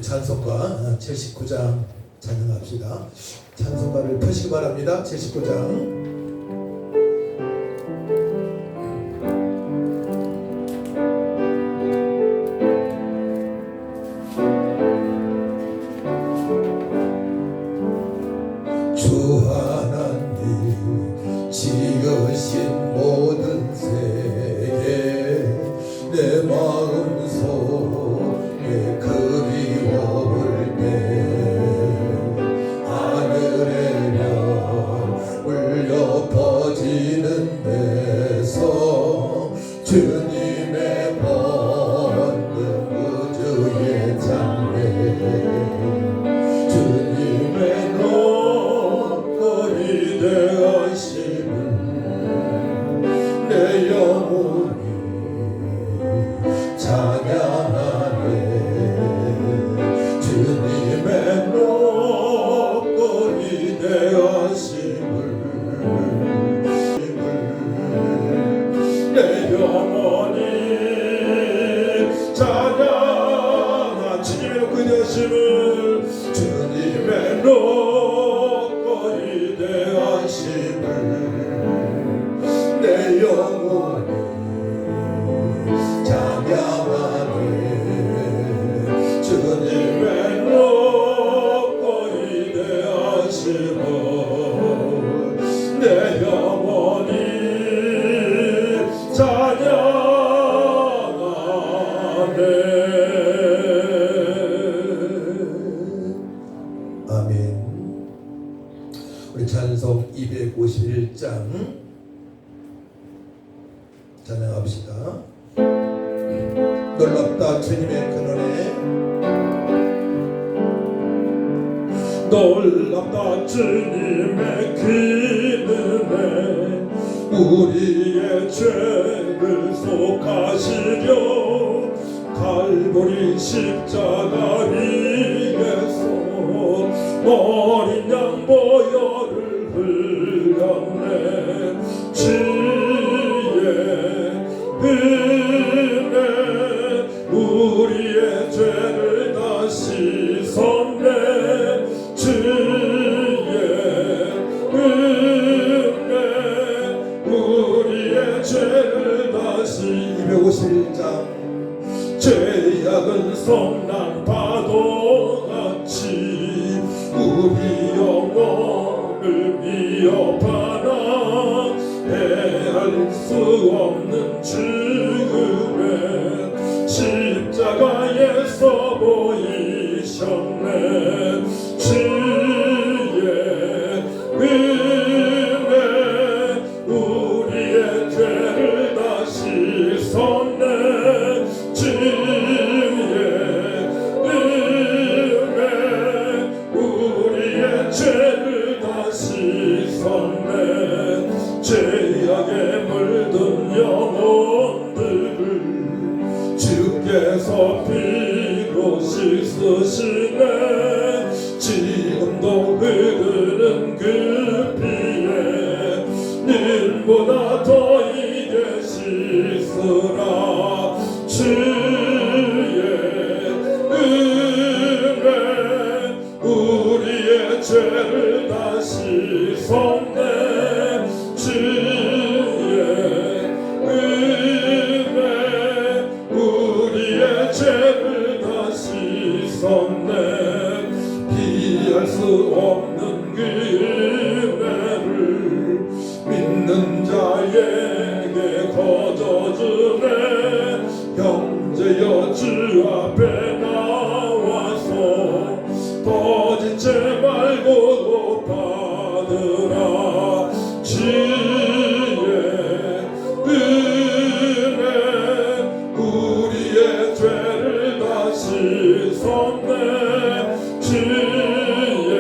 찬송가 79장 찬양합시다. 찬송가를 펴시기 바랍니다. 79장. 주 하나님 지으신 모든 세계 내 마음속에 그리워올 때 하늘의 별 울려 퍼지는 데서 주님의 번능 우주의 장래 주님의 너거리 되어심을 내 영혼이 찬양하네 주님의 너거리 되어심을 내 영혼이 찬양하 주님의 너거리 되어심을 주님의 너거리 되어심을 내 영혼이 찬양하네 주님의 너거리 되어심을 내 영혼이 찬양하네. 아멘. 우리 찬송 251장 찬양합시다. 놀랍다 주님의 근원에 놀랍다 주님의 기능에 우리의 죄를 속하시려 갈보리 십자가 위에서 어린 양 보혈을 흘렸네 주의 은혜 우리의 죄를 다 씻었네 주의 은혜 우리의 죄를 다시 251장 죄악은 성난 파도같이 우리 영혼을 위협하나 헤아릴 수 없는 죽음에 십자가에서 보이셨네 주의 은혜 우리의 죄를 다 씻었네 주의 은혜 우리의 죄를 다 씻었네 죄악에 물든 영혼들을 주께서 피로 씻으시네 지금도 흐르는 그 피에 님보다 더 이게 씻으라 주의 은혜 우리의 죄를 다 씻었네 주의 은혜 우리의 죄를 다 씻었네 피할 수 없는 그 은혜를 믿는 자에게 거저주네 형제여 주 앞에 나와서 거짓 죄 말고 받으라 주의 은혜 우리의 죄를 다 씻었네 주의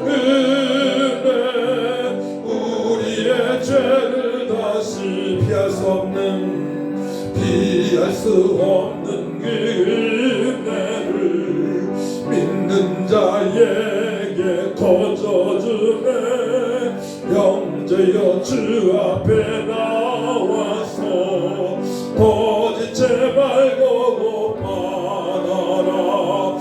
은혜 우리의 죄를 다시 피할 수 없는 그 은혜를 믿는 자에게 거저주네 형제여 주 앞에 나와서 거짓 죄 말고 받아라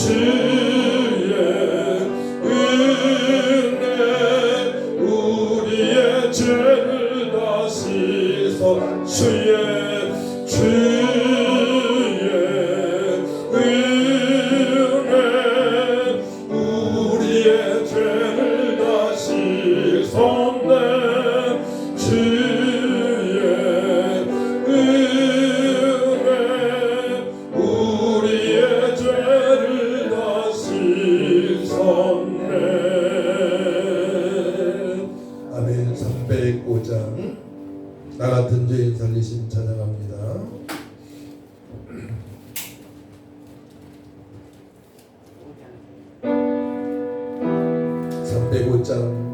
주의 은혜 우리의 죄를 다 씻어 주의 은혜 우리의 죄를 다 씻었네 주의 은혜 우리의 죄를 다 씻었네. 아멘. 305장 나 같은 죄인 살리심 찬양합니다. 305장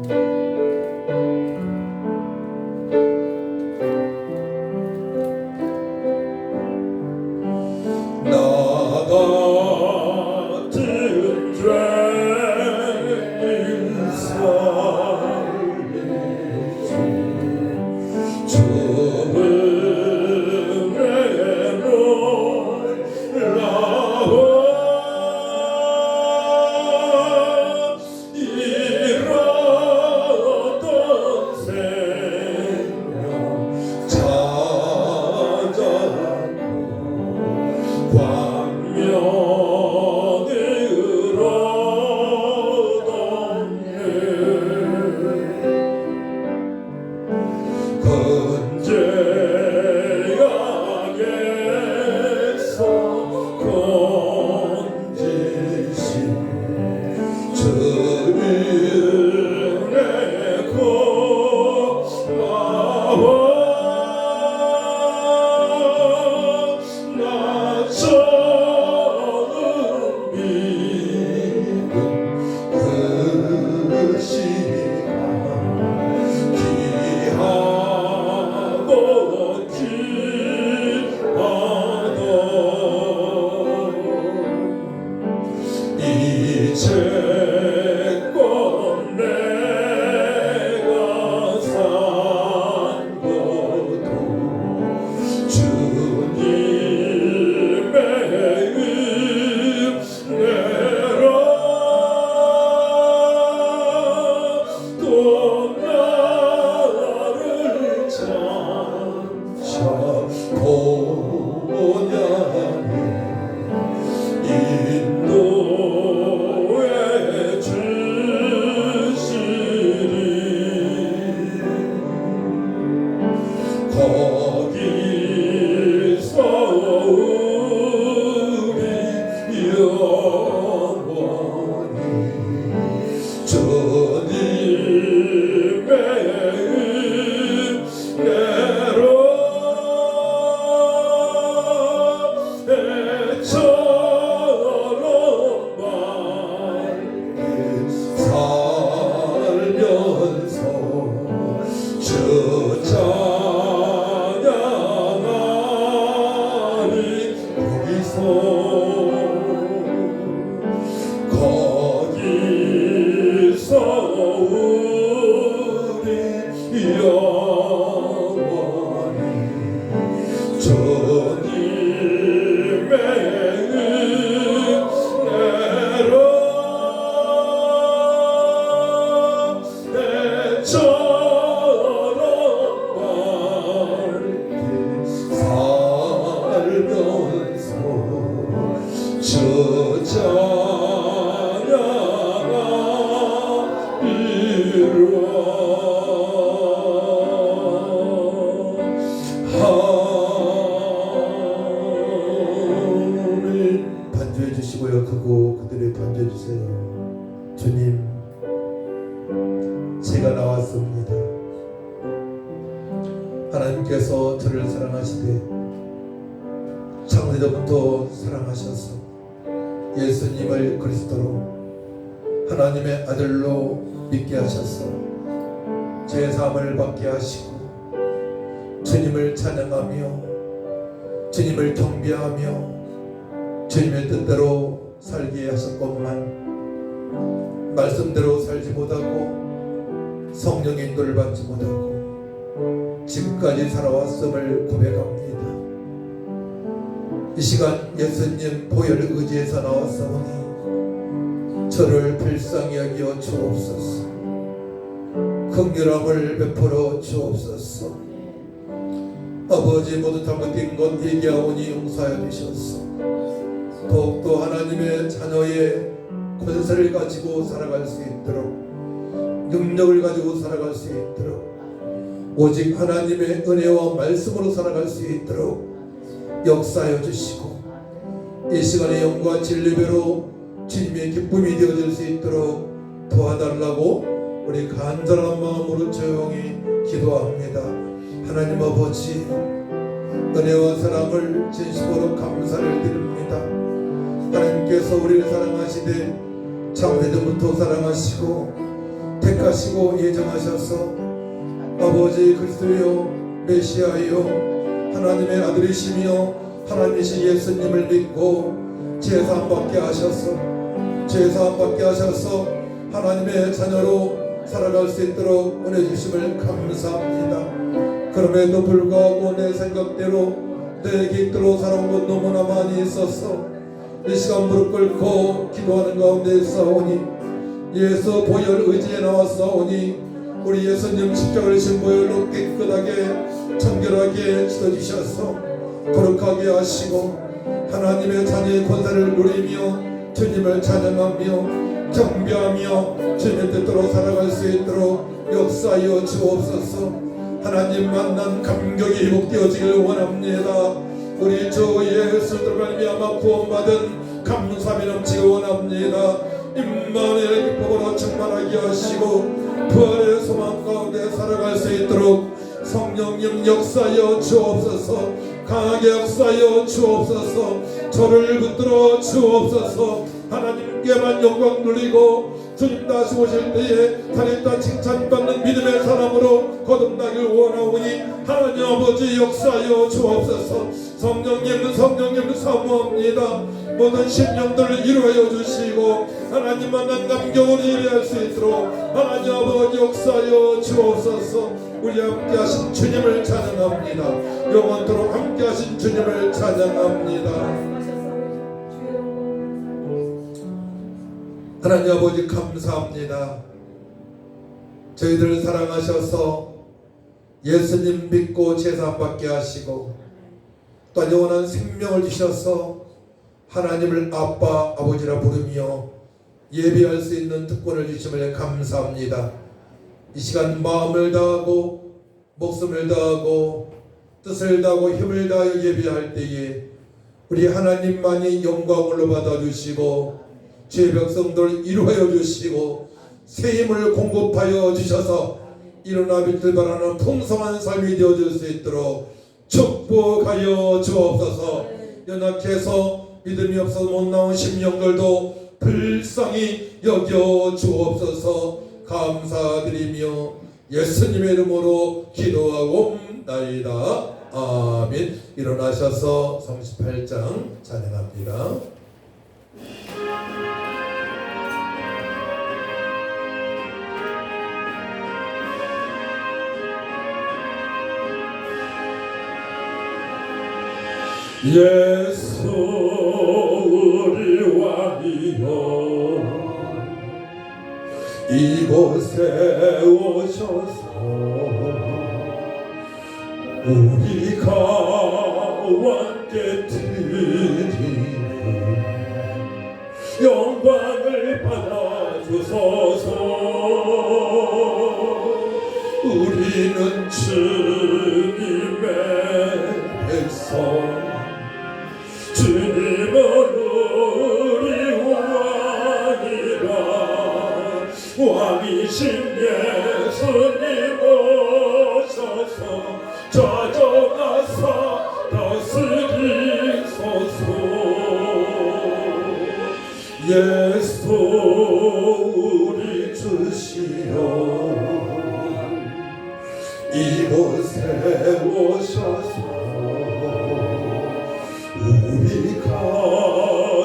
나 같은 죄인 살리심 주 은혜로 놀라워 잃었던 생명 찾아왔고 광명을 얻었네 건재하게서 건지신 주 은혜 고마워 나 처음 믿은 그 시간 귀하고 귀하다 이제껏 내가 산 것도 주님의 은혜로 또 나를 찾아보냐니 인도해 주시리 거기서 우리 영원히 주님의 은혜로 애처럼 살면서 주 찬양하리 거기서 우리 영원히 주님의 은혜로 애처럼 살면서 주 찬양하리라. 반주해 주시고요. 크고 그들의 반주해 주세요. 주님, 제가 나왔습니다. 하나님께서 저를 사랑하시되 창세전부터 사랑하셔서 예수님을 그리스도로 하나님의 아들로 믿게 하셔서 제 삶을 받게 하시고 주님을 찬양하며 주님을 경배하며 주님의 뜻대로 살게 하셨건만 말씀대로 살지 못하고 성령의 인도를 받지 못하고 지금까지 살아왔음을 고백합니다. 이 시간 예수님 보혈을 의지해서 나왔사오니 저를 불쌍히 여겨 주옵소서. 긍휼함을 베풀어 주옵소서. 아버지, 모두 잘못된 것 얘기하오니 용서하여 주셔서 더욱더 하나님의 자녀의 권세를 가지고 살아갈 수 있도록, 능력을 가지고 살아갈 수 있도록, 오직 하나님의 은혜와 말씀으로 살아갈 수 있도록 역사하여 주시고, 이 시간의 영과 진리배로 주님의 기쁨이 되어질 수 있도록 도와달라고 우리 간절한 마음으로 조용히 기도합니다. 하나님 아버지, 은혜와 사랑을 진심으로 감사를 드립니다. 하나님께서 우리를 사랑하시되 창세전부터 사랑하시고 택하시고 예정하셔서 아버지 그리스도여 메시아여 하나님의 아들이시며 하나님이신 예수님을 믿고 제사함 받게 하셔서 하나님의 자녀로 살아갈 수 있도록 은혜 주심을 감사합니다. 그럼에도 불구하고 내 생각대로 내 계획대로 살아온 것 너무나 많이 있어서 이 시간 무릎 꿇고 기도하는 가운데 있사오니, 예수 보혈 의지에 나왔사오니 우리 예수님 십자가를 신 보혈로 깨끗하게 청결하게 씻어주셔서 거룩하게 하시고 하나님의 자녀의 권세를 누리며 주님을 찬양하며 경배하며 주님의 뜻대로 살아갈 수 있도록 역사하여 주옵소서. 하나님 만난 감격이 회복되어지길 원합니다. 우리 주 예수로 말미암아 구원받은 감사함이 넘치기 원합니다. 임마누엘 기쁨으로 충만하게 하시고 부활의 소망 가운데 살아갈 수 있도록 성령님 역사하여 주옵소서. 강하게 역사하여 주옵소서. 저를 붙들어 주옵소서. 하나님께만 영광 누리고 주님 다시 오실 때에 하나님 칭찬받는 믿음의 사람으로 거듭나길 원하오니 하나님 아버지 역사하여 주옵소서. 성령님 사모합니다. 모든 심령들을 이루어 주시고 하나님 만난 감격으로 예배할 수 있도록 하나님 아버지 역사하여 주옵소서. 우리 함께 하신 주님을 찬양합니다. 영원토록 함께 하신 주님을 찬양합니다. 하나님 아버지 감사합니다. 저희들을 사랑하셔서 예수님 믿고 제사 받게 하시고 또 영원한 생명을 주셔서 하나님을 아빠 아버지라 부르며 예배할 수 있는 특권을 주심을 감사합니다. 이 시간 마음을 다하고 목숨을 다하고 뜻을 다하고 힘을 다하여 예배할 때에 우리 하나님만이 영광을 받아주시고 주의 백성들을 이루어 주시고 새 힘을 공급하여 주셔서 일어나 빛을 발하는 풍성한 삶이 되어질 수 있도록 축복하여 주옵소서. 연약해서 믿음이 없어서 못 나온 심령들도 불쌍히 여겨 주옵소서. 감사드리며 예수님의 이름으로 기도하옵나이다. 아멘. 일어나셔서 38장 찬양합니다. 예수 우리 왕이여 이곳에 오셔서 우리가 왕께 드리는 영광을 받아주소서. 우리는 주님의 백성, 주님은 우리 왕이라. 왕이신 예수님 오셔서 좌정하사 다스리소서. 예수 우리 주시여 이곳에 오셔서 우리가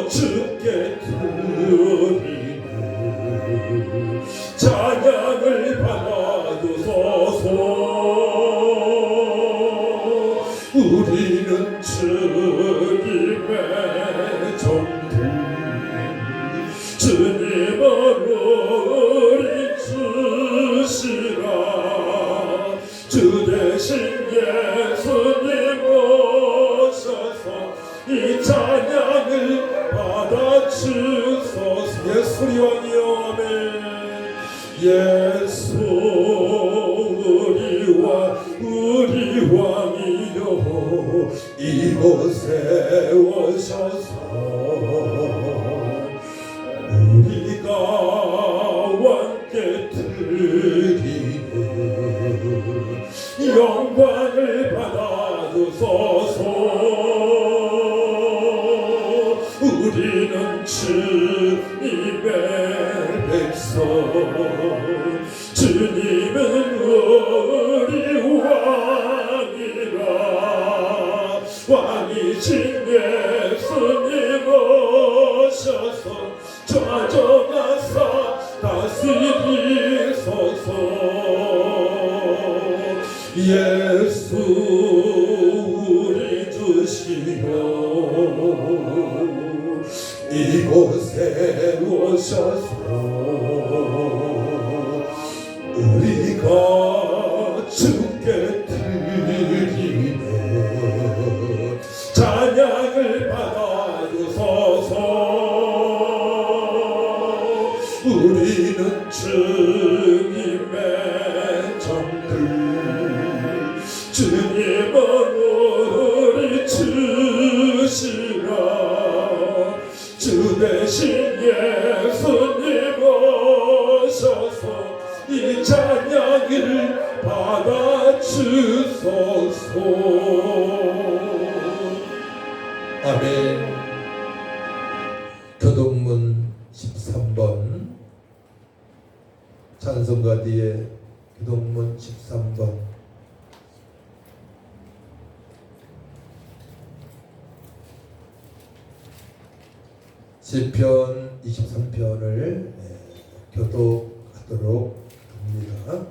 주께 드리는 찬양을 받아주소서. 우리는 주님의 종들, 주님은 우리 주시라 주 대신 예수님 오셔서 이 찬양을 받아주소서. 예수 우리 왕이여 아멘. 예수 우리 왕이여 이곳에 오셔서 우리가 왕께 드리는 영광을 받아주소서. 우리는 주님의 백성 주님은 우리 왕이라 왕이신 예수님 오셔서 좌정하사 다스리소서. 예수 우리 주시여 이곳에 오셔서 우리가 주께 드리는 찬양을 받아주소서. 우리는 주님의 종들 주님은 우리 주시라 주 대신 예수님 오셔서 이 찬양을 받아주소서. 아멘. 교동문 13번 찬송가 뒤에 교동문 13번 시편 23편을 교독하도록 합니다.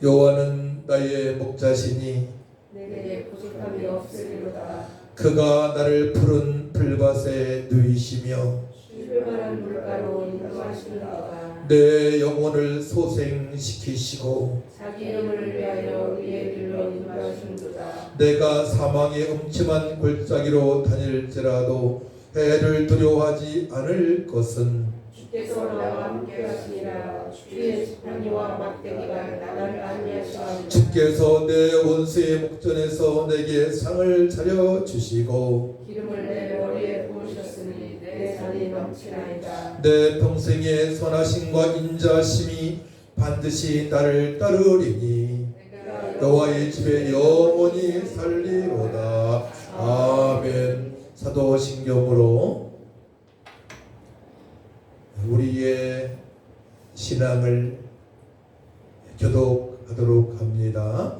여호와는 나의 목자시니 내게 부족함이 없으리로다. 그가 나를 푸른 풀밭에 누이시며 쉴만한 물가로 인도하시는도다. 내 영혼을 소생시키시고 자기 이름을 위하여 위에 길로 인도하시는도다. 내가 사망의 음침한 골짜기로 다닐지라도 해를 두려워하지 않을 것은 주께서 나와 함께 하시니라. 주의 지팡이와 막대기가 나를 안위하시나이다. 주께서 내 원수의 목전에서 내게 상을 차려주시고 기름을 내 머리에 부으셨으니 내 잔이 넘치나이다. 내 평생의 선하심과 인자심이 반드시 나를 따르리니 여호와의 집에 영원히 살리로다. 아멘. 사도신경으로 우리의 신앙을 교독하도록 합니다.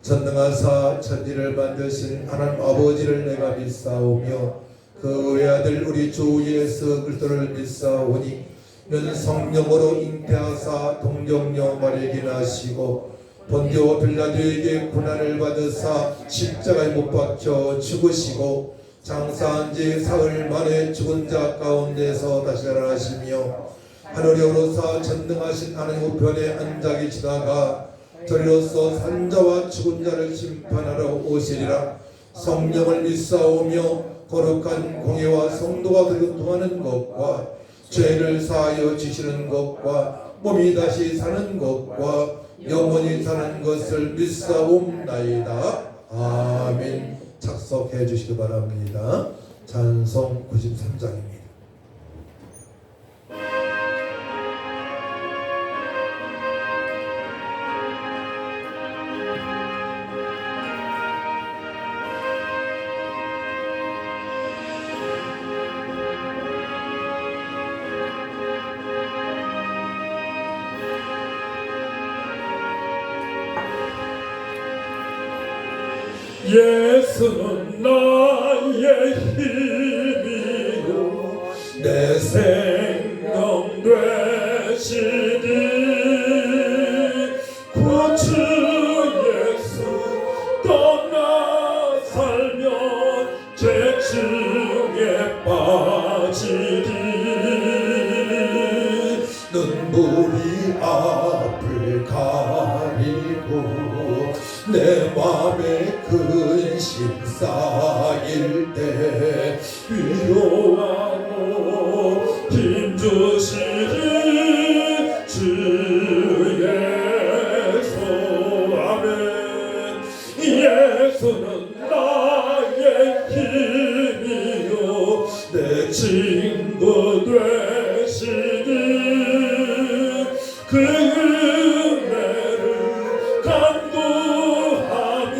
전능하사 천지를 만드신 하나님 아버지를 내가 믿사오며 그 외아들 우리 주 예수 그리스도를 믿사오니 이는 성령으로 잉태하사 동정녀 마리아에게 나시고 본디오 빌라도에게 고난을 받으사 십자가에 못 박혀 죽으시고 장사한 지 사흘 만에 죽은 자 가운데서 다시 살아나시며 하늘에 오르사 전능하신 하나님 우편에 앉아 계시다가 저리로서 산자와 죽은 자를 심판하러 오시리라. 성령을 믿사오며 거룩한 공예와 성도가 교통하는 것과 죄를 사하여 주시는 것과 몸이 다시 사는 것과 영원히 사는 것을 믿사옵나이다. 아멘. 착석해 주시기 바랍니다. 찬송 93장입니다. 예수는 나의 힘이요 내 생명 되시니 구주 예수 떠나 살면 죄 중에 하시리 눈물이 앞을 가리고 내 맘에 근심 쌓일 때 위로하고 힘주시리 주 예수 아멘 예수는 나의 힘이요 내 친구 되시니 그 은혜를 간구하며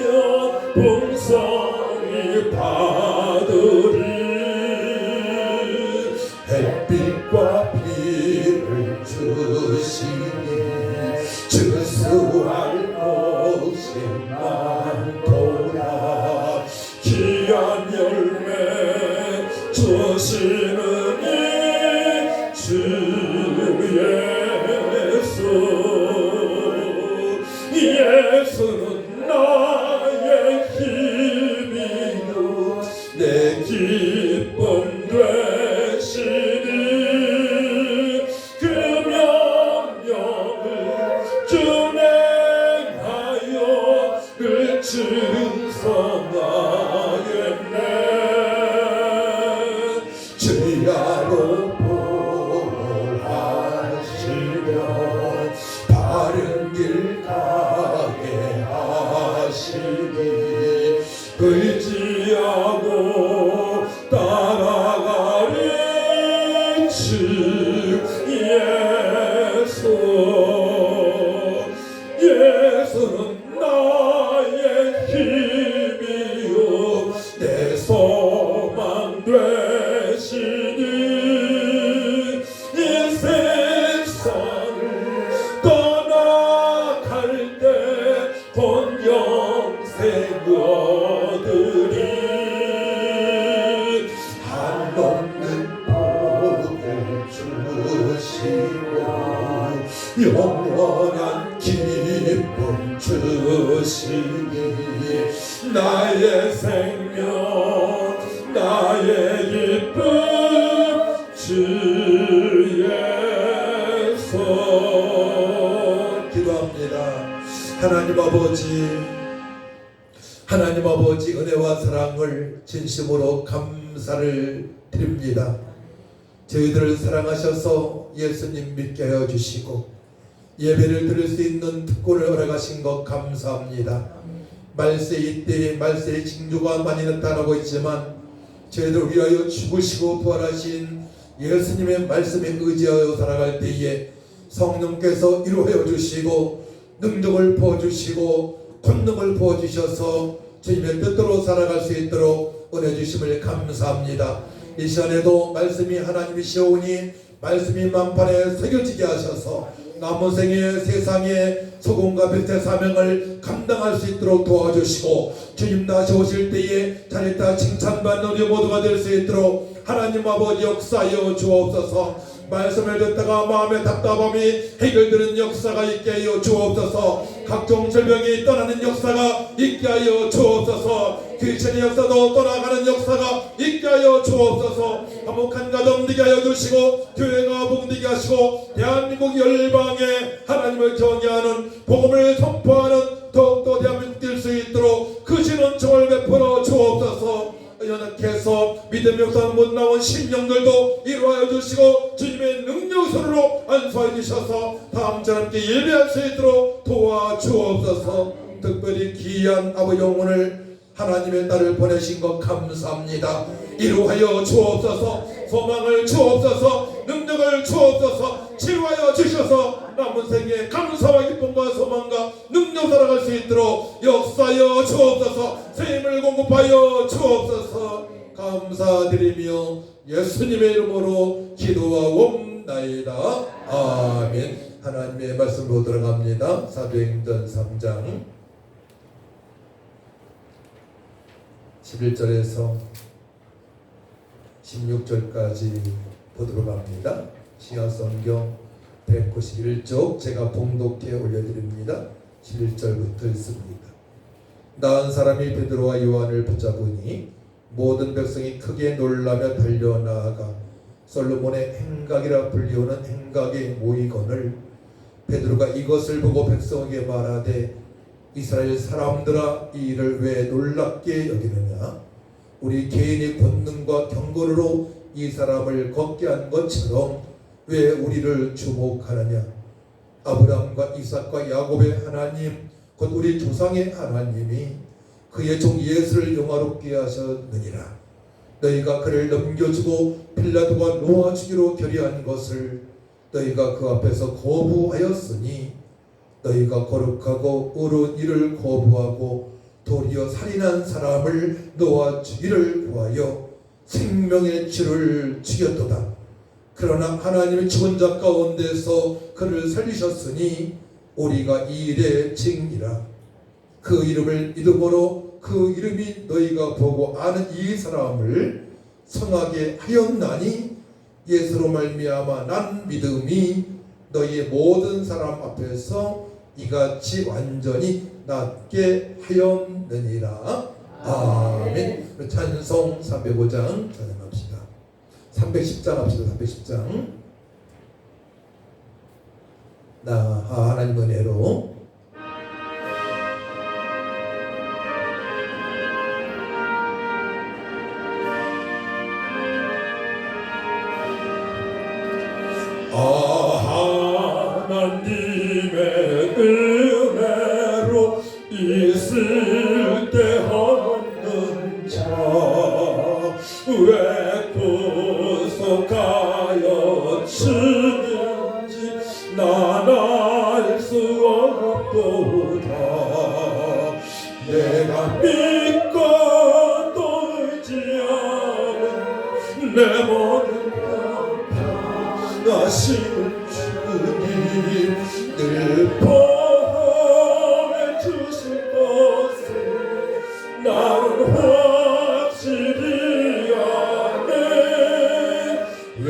풍성히 받으리 햇빛과 비를 주시니 주수할 곳이 많도다 귀한 열매 주시는 이 주 예수 예수는 나의 힘이요 내 기쁨 되시니 그 명령을 준행하여 늘 증성하겠네 주야로 보호하시며 바른 길 가게 하시니 의지하고 따라가리 주 예수 예수는 나의 힘이요 내 소망 되시니 이 세상을 떠나갈 때 본 영생 얻으리 한없는 복을 주시고 영원한 기쁨 주시니 나의 생명 나의 기쁨 주 예수 기도합니다. 하나님 아버지 은혜와 사랑을 진심으로 감사를 드립니다. 저희들을 사랑하셔서 예수님 믿게 하여 주시고 예배를 드릴 수 있는 특권을 허락하신 것 감사합니다. 말세 이때에 말세의 징조가 많이 나타나고 있지만 저희들을 위하여 죽으시고 부활하신 예수님의 말씀에 의지하여 살아갈 때에 성령께서 이루어 주시고 능력을 부어주시고 권능을 부어주셔서 주님의 뜻대로 살아갈 수 있도록 은혜 주심을 감사합니다. 이 시간에도 말씀이 하나님이시오니 말씀이 만판에 새겨지게 하셔서 남은 생에 세상에 소금과 빛의 사명을 감당할 수 있도록 도와주시고 주님 다시 오실 때에 잘했다 칭찬받는 우리 모두가 될 수 있도록 하나님 아버지 역사하여 주옵소서. 말씀을 듣다가 마음의 답답함이 해결되는 역사가 있게 하여 주옵소서. 각종 질병이 떠나는 역사가 있게 하여 주옵소서. 귀신의 역사도 떠나가는 역사가 있게 하여 주옵소서. 화목한 가정 되게 하여 주시고 교회가 복되게 하시고 대한민국 열방에 하나님을 경외하는 복음을 선포하는 더욱더 대한민국 될 수 있도록 크신 은총을 베풀어 주옵소서. 연약해서 믿음의 역사 못 나온 심령들도 이루어 주시고 주님의 능력 손으로 안수하여 주셔서 다음 주 함께 예배할 수 있도록 도와주옵소서. 특별히 귀한 아버지 영혼을 하나님의 딸을 보내신 것 감사합니다. 이루하여 주옵소서. 소망을 주옵소서. 능력을 주옵소서. 치유하여 주셔서 남은 생에 감사와 기쁨과 소망과 능력 살아갈 수 있도록 역사하여 주옵소서. 새 힘을 공급하여 주옵소서. 감사드리며 예수님의 이름으로 기도하옵나이다. 아멘. 하나님의 말씀으로 들어갑니다. 사도행전 3장 11절에서 16절까지 보도록 합니다. 신약성경 191쪽 제가 봉독해 올려드립니다. 11절부터 있습니다. 나은 사람이 베드로와 요한을 붙잡으니 모든 백성이 크게 놀라며 달려나아가 솔로몬의 행각이라 불리우는 행각의 모의건을 베드로가 이것을 보고 백성에게 말하되 이스라엘 사람들아 이 일을 왜 놀랍게 여기느냐 우리 개인의 권능과 경건으로 이 사람을 걷게 한 것처럼 왜 우리를 주목하느냐 아브라함과 이삭과 야곱의 하나님 곧 우리 조상의 하나님이 그의 종 예수를 영화롭게 하셨느니라 너희가 그를 넘겨주고 빌라도가 놓아주기로 결의한 것을 너희가 그 앞에서 거부하였으니 너희가 거룩하고 의로운 일을 거부하고 도리어 살인한 사람을 놓아주기를 구하여 생명의 주를 죽였도다. 그러나 하나님의 죽은 자 가운데서 그를 살리셨으니 우리가 이 일의 증이라. 그 이름을 믿음으로 그 이름이 너희가 보고 아는 이 사람을 성하게 하였나니 예수로 말미암아 난 믿음이 너희의 모든 사람 앞에서 이같이 완전히 낫게 하였느니라. 아멘. 찬송 305장 찬양합시다. 310장 합시다. 310장. 나 하나님 은혜로 하나님의 은혜로 있을 때 없는 자 왜 구속하여 주는지 난 알 수 없도다. 내가 믿고 또 의지하는 내 모든 하시는 주님 늘 보호해 주실 것을 나는 확실히 아네. 왜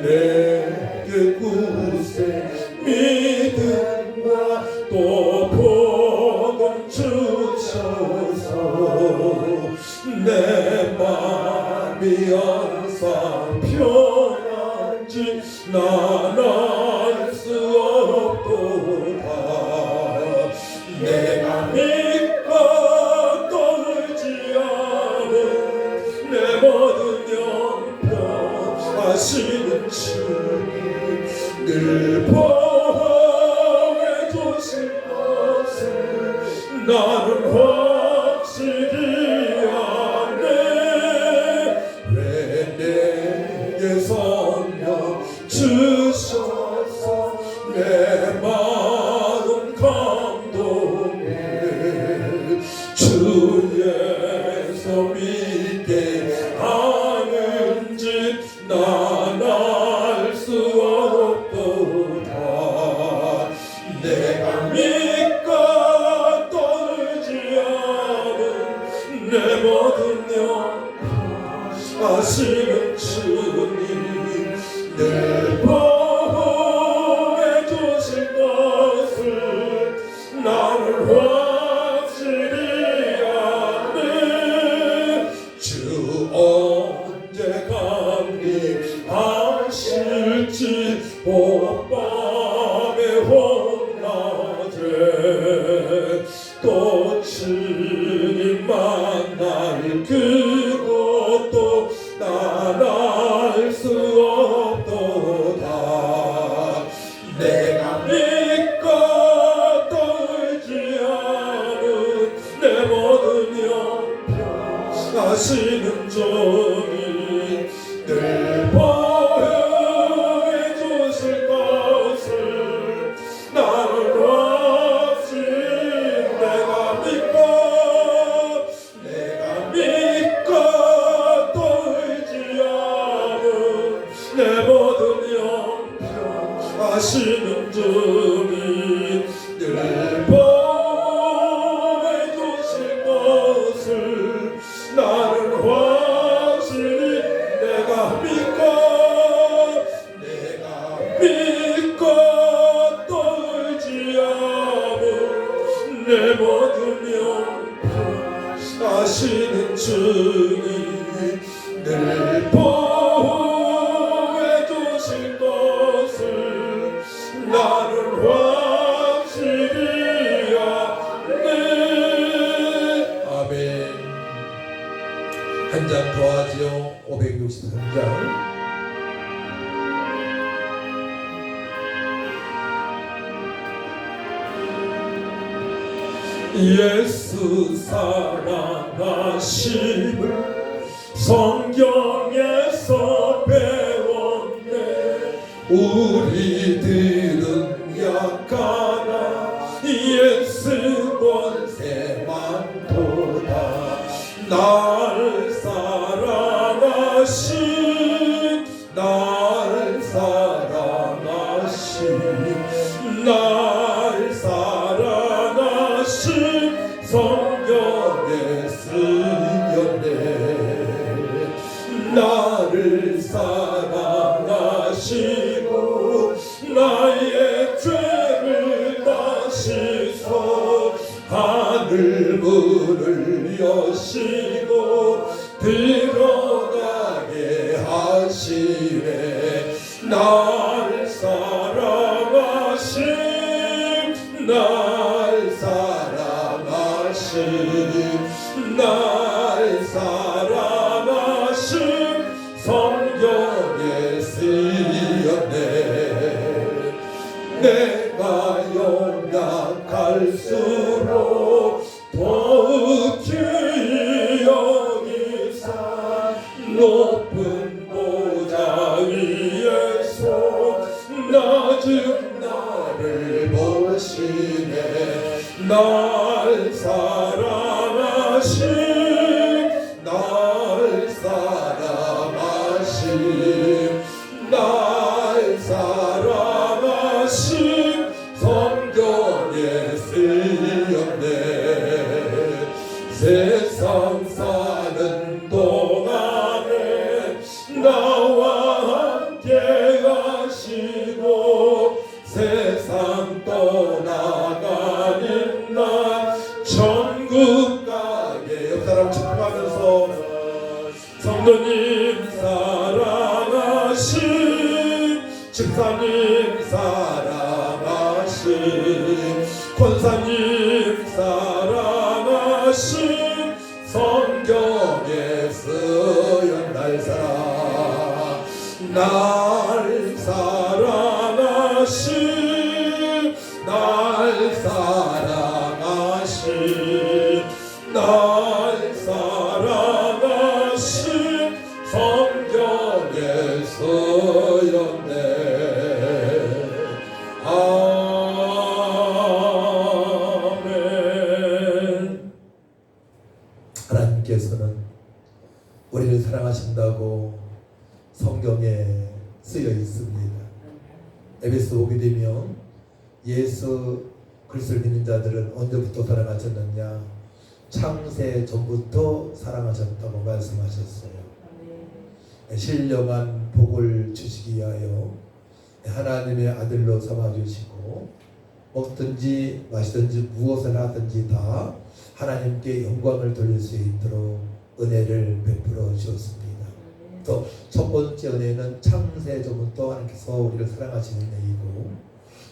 내게 구세 믿음과 또 복음 주셔서 내 맘이 항상 편한지 난 알 수 없도다. 내가 믿고 또 의지하는 내 모든 영병 하시는 주님 늘 보호해 주실 것을 나는 확실히 아네. 왜 내게 성령 주셔서 내 마음 감동해 주 예수 믿게 하는지 난 알 수 없도다. 내가 믿고 또 의지하는 내 모든 영광 하시는 주님 늘 보호해 주실 것을 나는 확실히 아네. 주 언제 강림하실지 봄밤에 혼나제 또 주님 만날 그것도 난 알 수 없도다. 내가 믿고 또 의지하는 내 모든 영병 하시는 주님 늘 보호해 주실 것을 나는 확실히 내가 믿고 또 의지하는 내 모든 영병 하시는 주님 늘 보호해 주실 것을 나는 확실히 내가 믿고 또 의지하는 내 모든 영병 하시는 주님 늘 보호해 563장 예수 사랑하심을 성경에서 배웠네. 우리들은 약하나 예수 권세만 도다. 날 사랑하신 날 사랑하신 날 사랑하신 성경에 쓰였네. 나를 사랑하시고 나의 죄를 다시서 하늘 문을 여시고 들어가게 하시네. 날 사랑하신 날 사랑하신 날 사랑하신 성경에 쓰였네. 내가 연약할수록 더욱 귀히 여기사 높은 보좌 위에서 낮은 나를 보시네. 날 사랑하신 날 사랑하신 날 사랑하신 성경에 쓰였네. 세상 사는 동안에 나와 함께 하시고 세상 떠나가는 날 천국 가게. 옆 사람 축복하면서 성도님 사랑하신 집사님 사랑하신 권사님 사랑하신 성경에 쓰여 날 사랑하신 날 사랑하신 날 사랑하신 성경에 쓰였네. 아멘. 하나님께서는 우리를 사랑하신다고 성경에 쓰여 있습니다. 에베소 오게 되면 예수 그리스도를 믿는 자들은 언제부터 사랑하셨느냐? 창세 전부터 사랑하셨다고 말씀하셨어요. 신령한 복을 주시기 위하여 하나님의 아들로 삼아주시고 먹든지 마시든지 무엇을 하든지 다 하나님께 영광을 돌릴 수 있도록 은혜를 베풀어 주었습니다. 또 첫 번째 은혜는 창세 전부터 하나님께서 우리를 사랑하시는 은혜이고,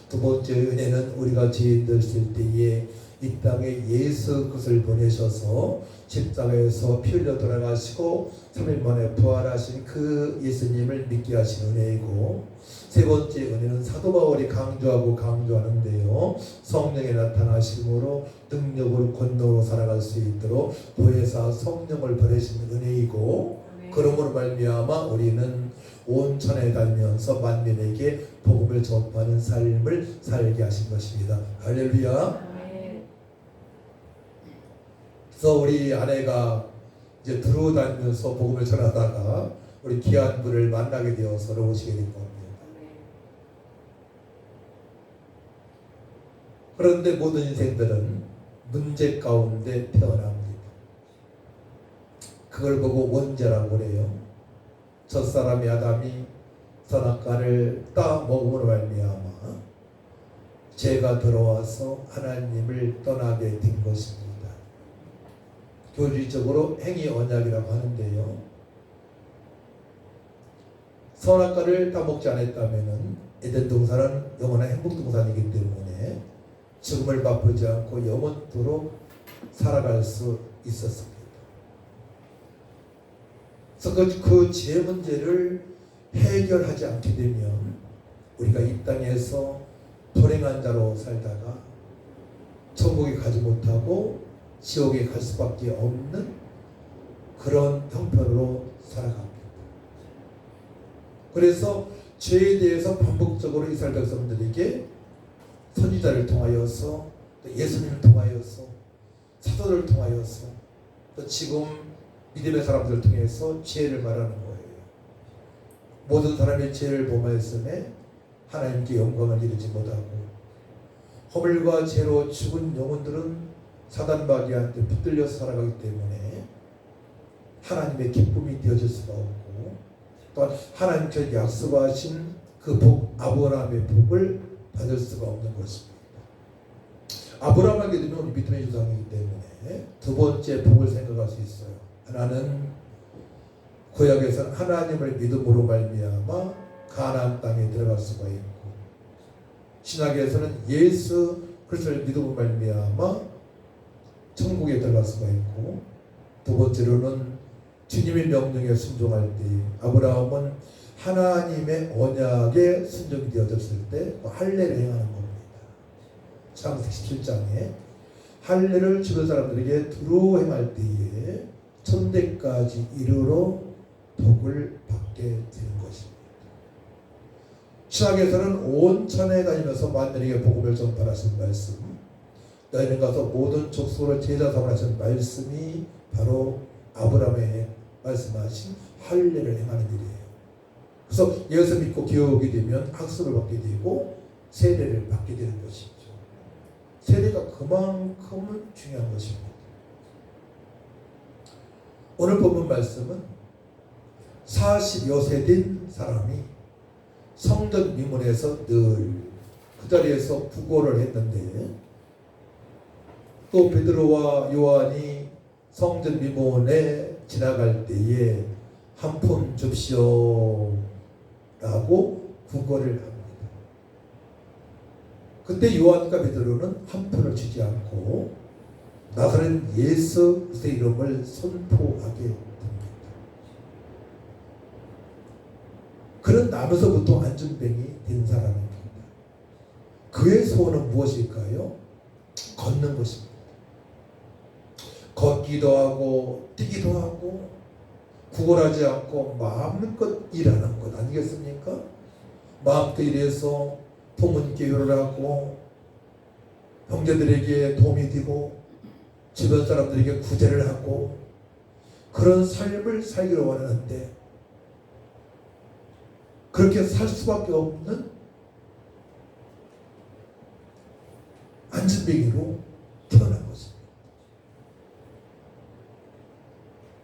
두 번째 은혜는 우리가 죄인들 있을 때에 이 땅에 예수 그리스도를 보내셔서 십자가에서 피 흘려 돌아가시고 3일 만에 부활하신 그 예수님을 믿게 하신 은혜이고, 세 번째 은혜는 사도 바울이 강조하는데요, 성령의 나타나심으로 능력으로 권능으로 살아갈 수 있도록 보혜사 성령을 보내신 은혜이고, 그러므로 말미암아 우리는 온 천하에 다니면서 만민에게 복음을 전파하는 삶을 살게 하신 것입니다. 할렐루야. 그래서 우리 아내가 이제 들어다니면서 복음을 전하다가 우리 귀한 분을 만나게 되어서 오시게 된 겁니다. 그런데 모든 인생들은 문제 가운데 태어납니다. 그걸 보고 원죄라고 그래요. 첫사람이 아담이 선악과를 따 먹음으로 말미암아 죄가 들어와서 하나님을 떠나게 된 것입니다. 교리적으로 행위 언약이라고 하는데요, 선악과를 따먹지 않았다면 에덴 동산은 영원한 행복 동산이기 때문에 죽음을 맛보지 않고 영원토록 살아갈 수 있었습니다. 그래서 그 죄 문제를 해결하지 않게 되면 우리가 이 땅에서 불행한 자로 살다가 천국에 가지 못하고 지옥에 갈 수밖에 없는 그런 형편으로 살아갑니다. 그래서 죄에 대해서 반복적으로 이스라엘 백성들에게 선지자를 통하여서 또 예수님을 통하여서 사도를 통하여서 또 지금 믿음의 사람들을 통해서 죄를 말하는 거예요. 모든 사람이 죄를 범하였음에 하나님께 영광을 이루지 못하고 허물과 죄로 죽은 영혼들은 사단마귀한테 붙들려서 살아가기 때문에 하나님의 기쁨이 되어질 수가 없고 또한 하나님께서 약속하신 그 복, 아브라함의 복을 받을 수가 없는 것입니다. 아브라함에게 되면 우리 믿음의 조상이기 때문에 두 번째 복을 생각할 수 있어요. 하나는 구약에서는 하나님을 믿음으로 말미암아 가나안 땅에 들어갈 수가 있고 신약에서는 예수 그리스도를 믿음으로 말미암아 천국에 들어갈 수가 있고 두 번째로는 주님의 명령에 순종할 때 아브라함은 하나님의 언약에 순종이 되어졌을 때 할례를 행하는 겁니다. 창세기 17장에 할례를 주변 사람들에게 두루 행할 때에 천대까지 이르러 복을 받게 되는 것입니다. 신약에서는 온 천에 다니면서 만민에게 복음을 전파하신 말씀, 너희는 가서 모든 족속을 제자 삼으라신 말씀이 바로 아브라함의 말씀하신 할례를 행하는 일이에요. 그래서 예수 믿고 기억하게 되면 학습을 받게 되고 세례를 받게 되는 것이죠. 세례가 그만큼 중요한 것입니다. 오늘 본문 말씀은 40여 세 된 사람이 성전 미문에서 늘 그 자리에서 구걸을 했는데 또 베드로와 요한이 성전 미문에 지나갈 때에 한 푼 줍시오 라고 구걸을 합니다. 그때 요한과 베드로는 한 푼을 주지 않고 나사렛 예수 그리스도의 이름을 선포하게 됩니다. 그는 나면서부터 안전뱅이 된 사람입니다. 그의 소원은 무엇일까요? 걷는 것입니다. 걷기도 하고 뛰기도 하고 구걸하지 않고 마음껏 일하는 것 아니겠습니까? 마음껏 일해서 부모님께 하고 형제들에게 도움이 되고 주변 사람들에게 구제를 하고 그런 삶을 살기로 원하는데 그렇게 살 수밖에 없는 안전뱅이로 태어난 것입니다.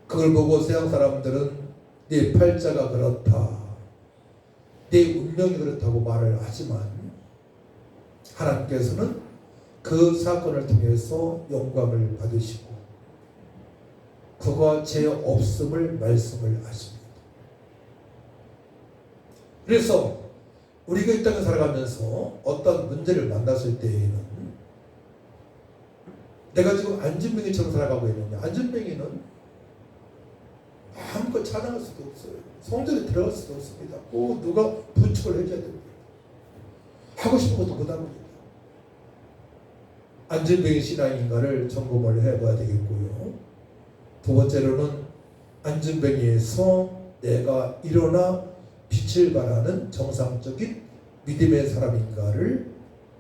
그걸 보고 세상 사람들은 네 팔자가 그렇다, 네 운명이 그렇다고 말을 하지만 하나님께서는 그 사건을 통해서 영광을 받으시고 그가 죄 없음을 말씀을 하십니다. 그래서 우리가 이 땅에 살아가면서 어떤 문제를 만났을 때에는 내가 지금 안전뱅이처럼 살아가고 있는데 안전뱅이는 마음껏 찬양할 수도 없어요. 성전에 들어갈 수도 없습니다. 꼭 누가 부축을 해줘야 됩니다. 하고 싶은 것도 못합니다. 안전뱅이 신앙인가를 점검을 해봐야 되겠고요. 두 번째로는 안전뱅이에서 내가 일어나 빛을 발하는 정상적인 믿음의 사람인가를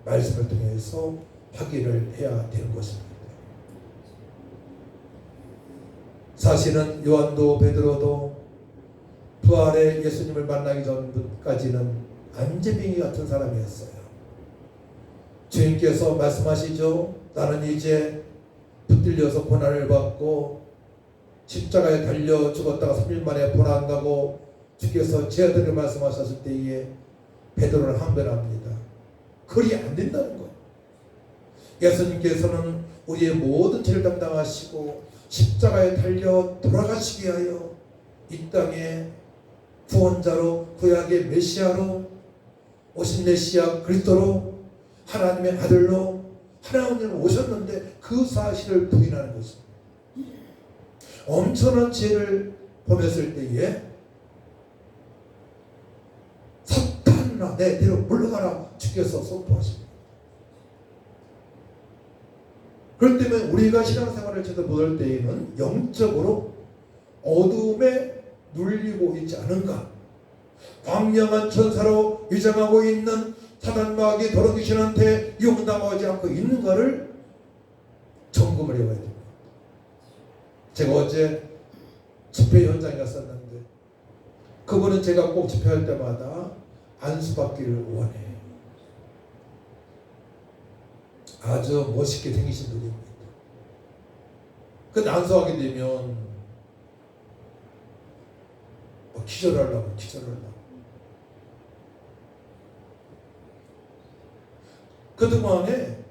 말씀을 통해서 확인을 해야 되는 것입니다. 사실은 요한도 베드로도 부활의 예수님을 만나기 전까지는 안전뱅이 같은 사람이었어요. 주님께서 말씀하시죠. 나는 이제 붙들려서 고난을 받고 십자가에 달려 죽었다가 3일 만에 부활한다고 주께서 제 아들을 말씀하셨을 때에 베드로를 항변합니다. 그리 안 된다는 거예요. 예수님께서는 우리의 모든 죄를 담당하시고 십자가에 달려 돌아가시게 하여 이 땅에 구원자로 구약의 메시아로 오신 메시아 그리스도로 하나님의 아들로 하나님은 오셨는데 그 사실을 부인하는 것입니다. 엄청난 죄를 보냈을 때에 사탄아 내 뒤로 물러가라 주께서 선포하십니다. 그렇기 때문에 우리가 신앙생활을 제대로 못할 때에는 영적으로 어둠에 눌리고 있지 않은가, 광명한 천사로 위장하고 있는 사단 마귀 더러운 귀신한테 용담하지 않고 있는가를 점검을 해봐야 됩니다. 제가 어제 집회 현장에 갔었는데 그분은 제가 꼭 집회할 때마다 안수받기를 원해요. 아주 멋있게 생기신 분입니다. 근데 안수하게 되면 기절하려고. 그동안에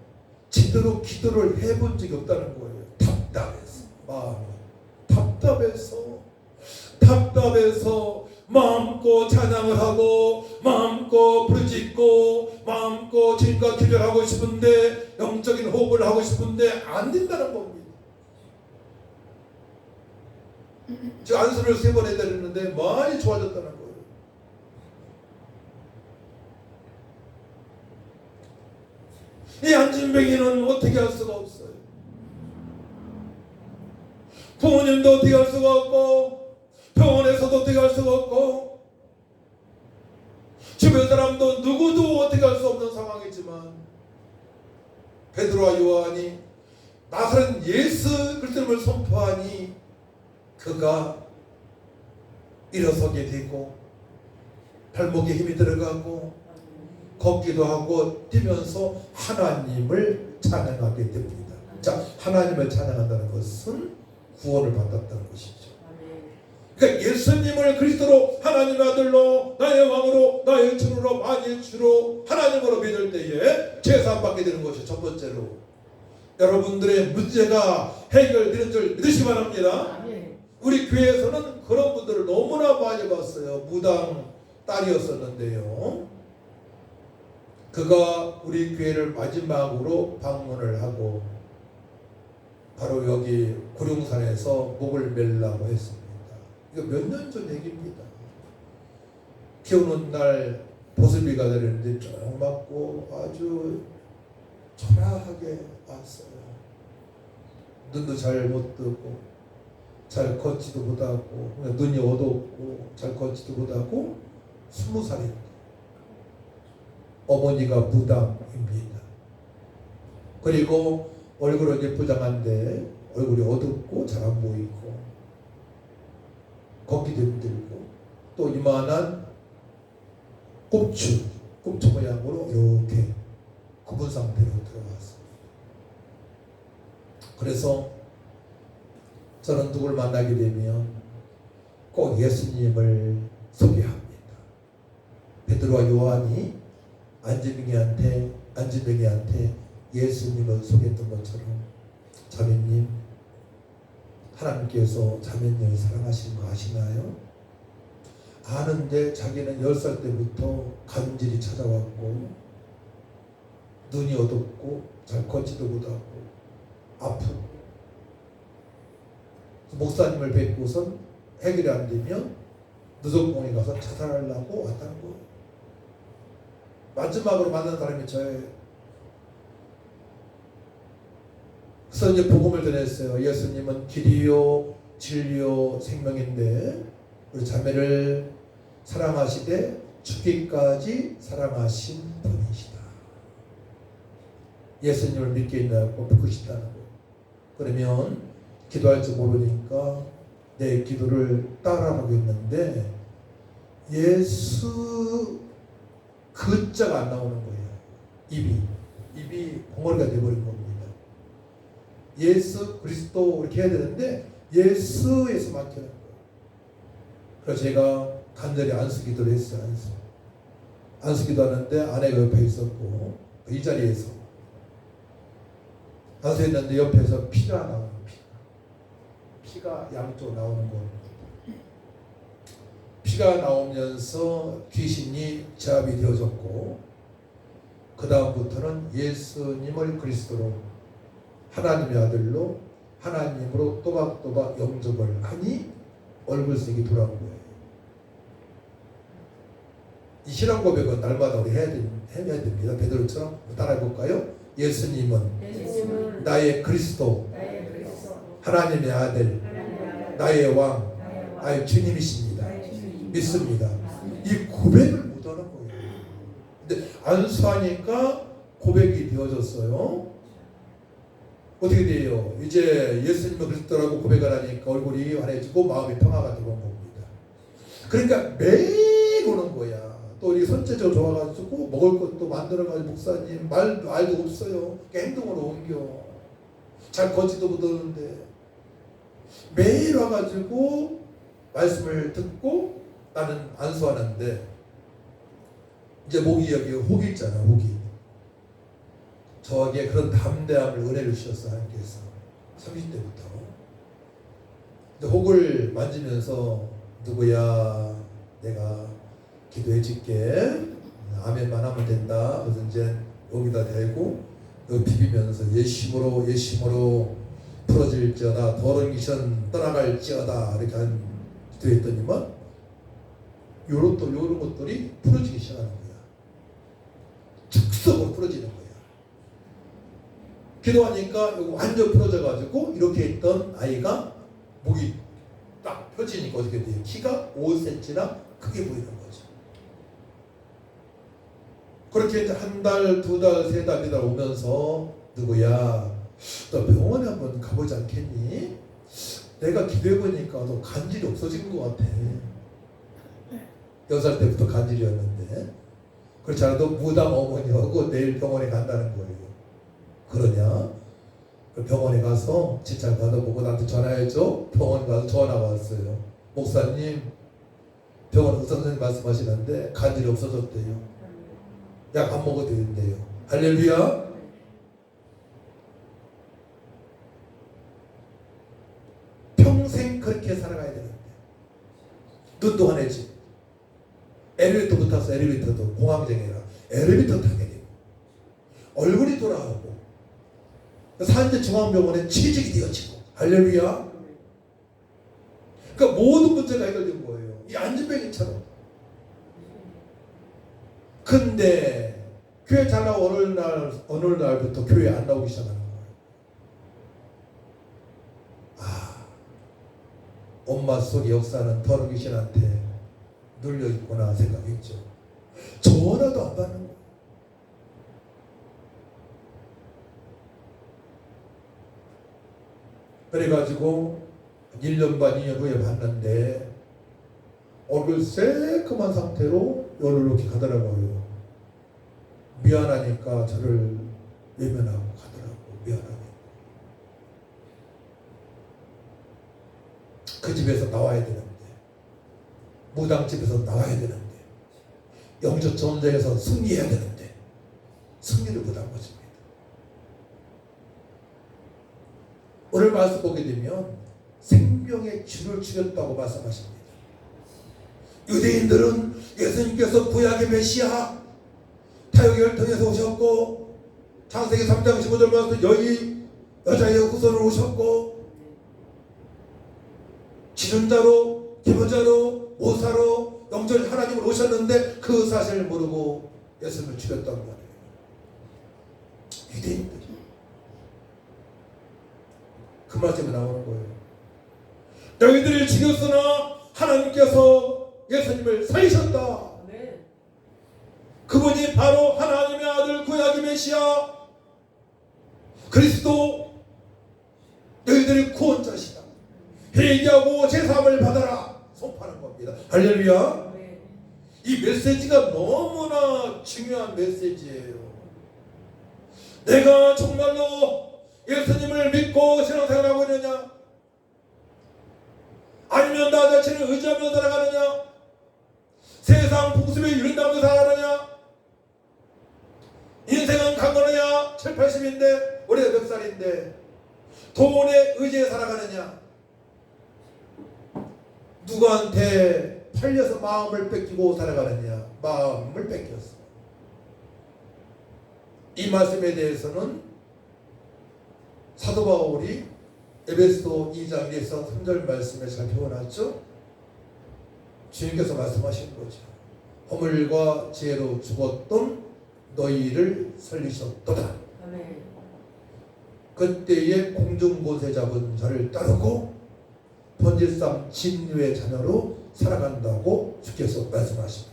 제대로 기도를 해본 적이 없다는 거예요. 답답해서, 마음이 답답해서 마음껏 찬양을 하고 마음껏 부르짖고 마음껏 주님과 기도하고 싶은데, 영적인 호흡을 하고 싶은데 안 된다는 겁니다. 제가 안수를 3번 해드렸는데 많이 좋아졌다는 거예요. 이 안진뱅이는 어떻게 할 수가 없어요. 부모님도 어떻게 할 수가 없고, 병원에서도 어떻게 할 수가 없고, 주변 사람도 누구도 어떻게 할 수 없는 상황이지만 베드로와 요한이 나사렛 예수 그리스도를 선포하니 그가 일어서게 되고 발목에 힘이 들어가고 걷기도 하고 뛰면서 하나님을 찬양하게 됩니다. 자, 하나님을 찬양한다는 것은 구원을 받았다는 것이죠. 그러니까 예수님을 그리스도로 하나님의 아들로 나의 왕으로 나의 주로 만유의 주로 하나님으로 믿을 때에 죄사함 받게 되는 것이 첫 번째로 여러분들의 문제가 해결되는 줄 믿으시기 바랍니다. 우리 교회에서는 그런 분들을 너무나 많이 봤어요. 무당 딸이었었는데요, 그가 우리 교회를 마지막으로 방문을 하고 바로 여기 구룡산에서 목을 멜라고 했습니다. 이거 몇 년 전 얘기입니다. 비 오는 날 보슬비가 내리는데 쭉 맞고 아주 초라하게 왔어요. 눈도 잘 못 뜨고 잘 걷지도 못하고, 눈이 어둡고 잘 걷지도 못하고 20살입니다. 어머니가 무당입니다. 그리고 얼굴은 예쁘장한데 얼굴이 어둡고 잘 안 보이고 걷기도 힘들고 또 이만한 꼽추 모양으로 이렇게 굽은 상태로 들어갔습니다. 그래서 저는 누굴 만나게 되면 꼭 예수님을 소개합니다. 베드로와 요한이 안진뱅이한테 예수님을 소개했던 것처럼, 자매님, 하나님께서 자매님을 사랑하시는 거 아시나요? 아는데 자기는 10살 때부터 간질이 찾아왔고 눈이 어둡고 잘 걷지도 못하고 아프고, 목사님을 뵙고선 해결이 안 되면 누적공에 가서 자살하려고 왔다는 거예요. 마지막으로 만난 사람이 저예요. 그래서 이제 복음을 전했어요. 예수님은 길이요 진리요 생명인데 우리 자매를 사랑하시되 죽기까지 사랑하신 분이시다. 예수님을 믿게 있냐고 믿고 싶다는 거예요. 그러면 기도할 줄 모르니까 내 기도를 따라하고 있는데 예수 그자가 안 나오는 거예요. 입이 벙어리가 돼버린 겁니다. 예수 그리스도 이렇게 해야 되는데 예수에서 막히는 거예요. 그래서 제가 간절히 안수 기도를 했어요. 안수 기도하는데 아내가 옆에 있었고 이 자리에서 안수했는데 옆에서 피가 나오는 거예요. 피가 양쪽 나오는 겁니다. 피가 나오면서 귀신이 제압이 되어졌고, 그 다음부터는 예수님을 그리스도로 하나님의 아들로 하나님으로 또박또박 영접을 하니 얼굴색이 돌아온 거예요. 이 신앙 고백은 날마다 우리 해야 됩니다. 베드로처럼 따라해 볼까요? 예수님은 나의 그리스도, 하나님의 아들, 나의 왕, 나의 주님이십니다. 믿습니다. 이 고백을 못하는 거예요. 근데 안수하니까 고백이 되어졌어요. 어떻게 돼요? 이제 예수님을 그리스도라고 고백을 하니까 얼굴이 환해지고 마음의 평화가 들어온 겁니다. 그러니까 매일 오는 거야. 또 우리 선체적으로 좋아가지고 먹을 것도 만들어가지고 목사님 말도 없어요. 행동으로 옮겨. 잘 걷지도 못하는데 매일 와가지고 말씀을 듣고 나는 안수하는데 이제 목이 여기 혹이 있잖아. 혹이 저에게 그런 담대함을 은혜를 주셨어. 하나님께서 30대부터 근데 혹을 만지면서 누구야 내가 기도해 줄게 아멘만 하면 된다. 그래서 이제 여기다 대고 여기 비비면서 예심으로 풀어질지어다 더러운 귀신 떠나갈지어다 이렇게 한 기도했더니만 요런 것들이 풀어지기 시작하는 거야. 즉석으로 풀어지는 거야. 기도하니까 여기 완전 풀어져가지고 이렇게 있던 아이가 목이 딱 펴지니까 어떻게 돼요? 키가 5cm나 크게 보이는 거죠. 그렇게 이제 한 달, 두 달, 세 달, 네 달 오면서 누구야? 너 병원에 한번 가보지 않겠니? 내가 기도해보니까 너 간질이 없어진 것 같아. 6살 때부터 간질이었는데 그렇지 않아도 무당 어머니하고 내일 병원에 간다는 거예요. 그러냐? 그 병원에 가서 진찰 받아보고 나한테 전화해줘. 병원 가서 전화 왔어요. 목사님 병원 의사 선생님 말씀하시는데 간질이 없어졌대요. 약 안 먹어도 된대요. 할렐루야. 평생 그렇게 살아가야 되는데 눈도 환해지. 엘리베이터 못 타서 엘리베이터도 공황장애라 엘리베이터 타게 되고 얼굴이 돌아오고 산재 중앙병원에 취직이 되어지고 할렐루야. 그러니까 모든 문제가 해결된 거예요. 이 안진뱅이처럼. 근데 교회 잘 나오고 어느 날부터 교회 안 나오기 시작하는 거예요. 엄마 속의 역사는 더러운 귀신한테 눌려있구나 생각했죠. 전화도 안 받는 거예요. 그래가지고 1년 반, 2년 후에 봤는데 얼굴 새까만 상태로 이렇게 가더라고요. 미안하니까 저를 외면하고 가더라고. 미안하게. 그 집에서 나와야 되는데 무당집에서 나와야 되는데 영적 전쟁에서 승리해야 되는데 승리를 못한 것입니다. 오늘 말씀 보게 되면 생명의 줄을 죽였다고 말씀하십니다. 유대인들은 예수님께서 구약의 메시아 타협의 혈통에서 오셨고 창세기 3장 15절 말씀 여자의 후손으로 오셨고 지존자로 기본자로 모사로 영적 하나님으로 오셨는데 그 사실을 모르고 예수님을 죽였단 말이에요. 유대인들이 그 말씀이 나오는 거예요. 너희들을 죽였으나 하나님께서 예수님을 살리셨다. 그분이 바로 하나님의 아들 구약의 메시아 그리스도 너희들의 구원자시다. 회개하고 제사함을 받아라 선포하는 겁니다. 할렐루야. 이 메시지가 너무나 중요한 메시지예요. 내가 정말로 예수님을 믿고 신앙생활하고 있느냐 아니면 나 자신을 의지하며 살아가느냐 세상 풍습에 이른다고 살아가느냐 인생은 강건하냐 7, 80인데 올해 몇 살인데 돈에 의지해 살아가느냐 누구한테 팔려서 마음을 뺏기고 살아가느냐 마음을 뺏겼어. 이 말씀에 대해서는 사도 바울이 에베소 2장 1에서 3절 말씀에 잘 표현하죠. 주님께서 말씀하신 거죠. 허물과 지혜로 죽었던 너희를 살리셨도다. 아멘. 그때의 공중곳에 잡은 자를 따르고 번질삼 진유의 자녀로 살아간다고 주께서 말씀하십니다.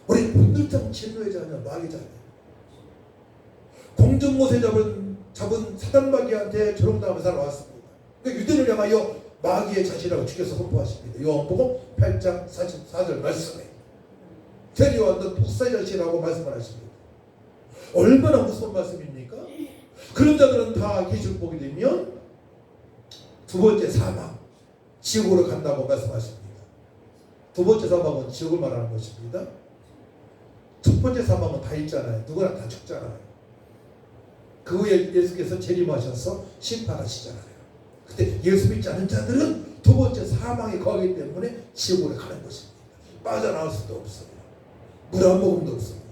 우리 번질삼 진유의 자녀, 마귀 자녀. 공중곳에 잡은 사단마귀한테 조롱당하며 살아왔습니다. 그러니까 유대인을 향하여 마귀의 자식이라고 주께서 선포하십니다. 요한복음 8장 44절 말씀에 데려왔던 독사의 자식이라고 말씀을 하십니다. 얼마나 무서운 말씀입니까? 그런 자들은 다 계시록 보게 되면 두 번째 사망, 지옥으로 간다고 말씀하십니다. 두 번째 사망은 지옥을 말하는 것입니다. 첫 번째 사망은 다 있잖아요. 누구나 다 죽잖아요. 그 후에 예수께서 재림하셔서 심판하시잖아요. 근데 예수 믿지 않은 자들은 두 번째 사망에 거하기 때문에 지옥으로 가는 것입니다. 빠져나올 수도 없어요. 물 한 모금도 없습니다.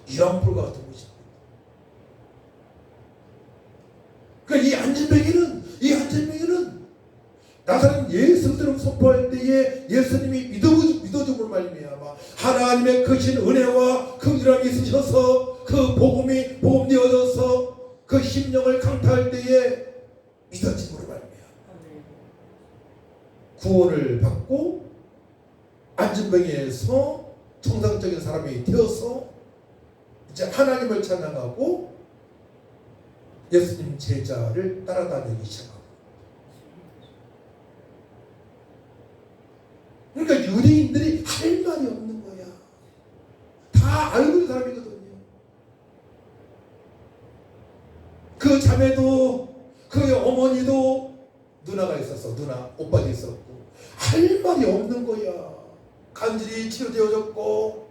유황불과 같은 것입니다. 그러니까 이 안진뱅이는 나사렛 예수처럼 선포할 때에 예수님이 믿어줌을 말미암아 하나님의 크신 은혜와 긍휼함이 있으셔서 그 복음이 복음되어져서 그 심령을 강타할 때에 믿어짐으로 말미암아 구원을 받고 안진뱅이에서 정상적인 사람이 되어서 이제 하나님을 찬양하고 예수님 제자를 따라다니기 시작합니다. 그러니까 유대인들이 할 말이 없는 거야. 다 알고 있는 사람이거든요. 그 자매도 그 어머니도 누나가 있었어. 누나, 오빠도 있었고 할 말이 없는 거야. 간질이 치료되어졌고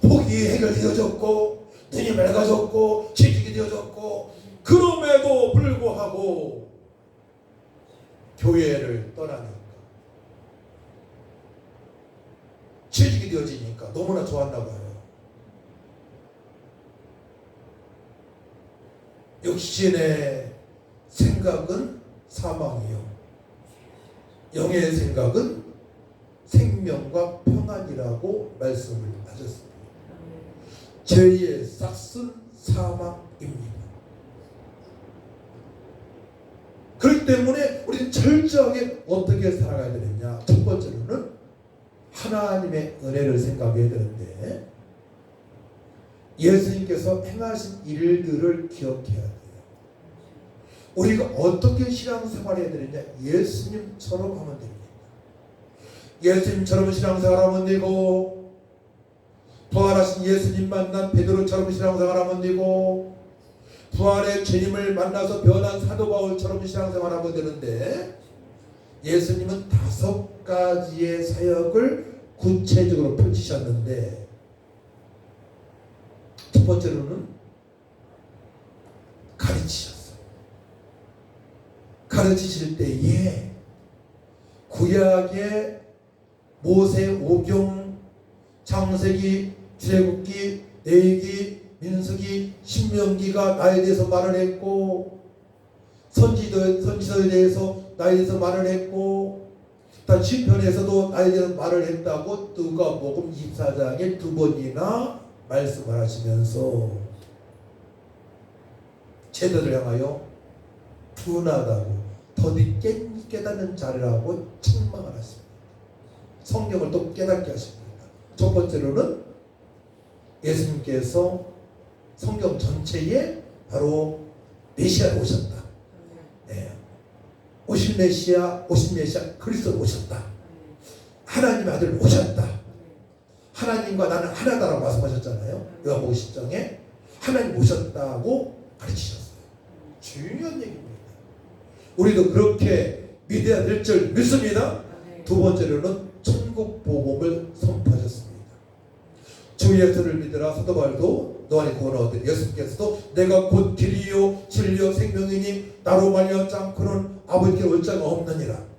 복이 해결되어졌고 눈이 맑아졌고 취직이 되어졌고 그럼에도 불구하고 교회를 떠나니까 취직이 되어지니까 너무나 좋았나 봐요. 육신의 생각은 사망이요 영의 생각은 생명과 평안이라고 말씀을 하셨습니다. 죄의 싹은 사망입니다. 그렇기 때문에 우리는 철저하게 어떻게 살아가야 되느냐. 첫 번째로는 하나님의 은혜를 생각해야 되는데 예수님께서 행하신 일들을 기억해야 돼요. 우리가 어떻게 신앙생활해야 되느냐. 예수님처럼 하면 됩니다. 예수님처럼 신앙생활하면 되고 부활하신 예수님 만난 베드로처럼 신앙생활하면 되고 부활의 주님을 만나서 변한 사도 바울처럼 신앙생활하면 되는데 예수님은 5가지의 사역을 구체적으로 펼치셨는데 첫 번째로는 가르치셨어요. 가르치실 때에 구약의 모세, 오경, 창세기, 출애굽기, 레위기, 민수기, 신명기가 나에 대해서 말을 했고 선지서에 대해서 나에 대해서 말을 했고 단 시편에서도 나에 대해서 말을 했다고 누가복음 24장에 2번이나 말씀을 하시면서 제자들 향하여 둔하다고 더디 깨닫는 자라고 책망을 하십니다. 성경을 또 깨닫게 하십니다. 첫 번째로는 예수님께서 성경 전체에 바로 메시아로 오셨다. 네. 오신 메시아 그리스도로 오셨다. 하나님의 아들 오셨다. 하나님과 나는 하나다라고 말씀하셨잖아요. 요한복음 10장에 하나님 오셨다고 가르치셨어요. 중요한 얘기입니다. 우리도 그렇게 믿어야 될 줄 믿습니다. 두 번째로는 천국 복음을 선포하셨습니다. 주 예수를 믿으라. 사도 바울도 너 안에 구원을 얻으리. 예수님께서도 내가 곧 길이요 진리요 생명이니 나로 말미암지 않고는 아버지께 올 자가 없느니라.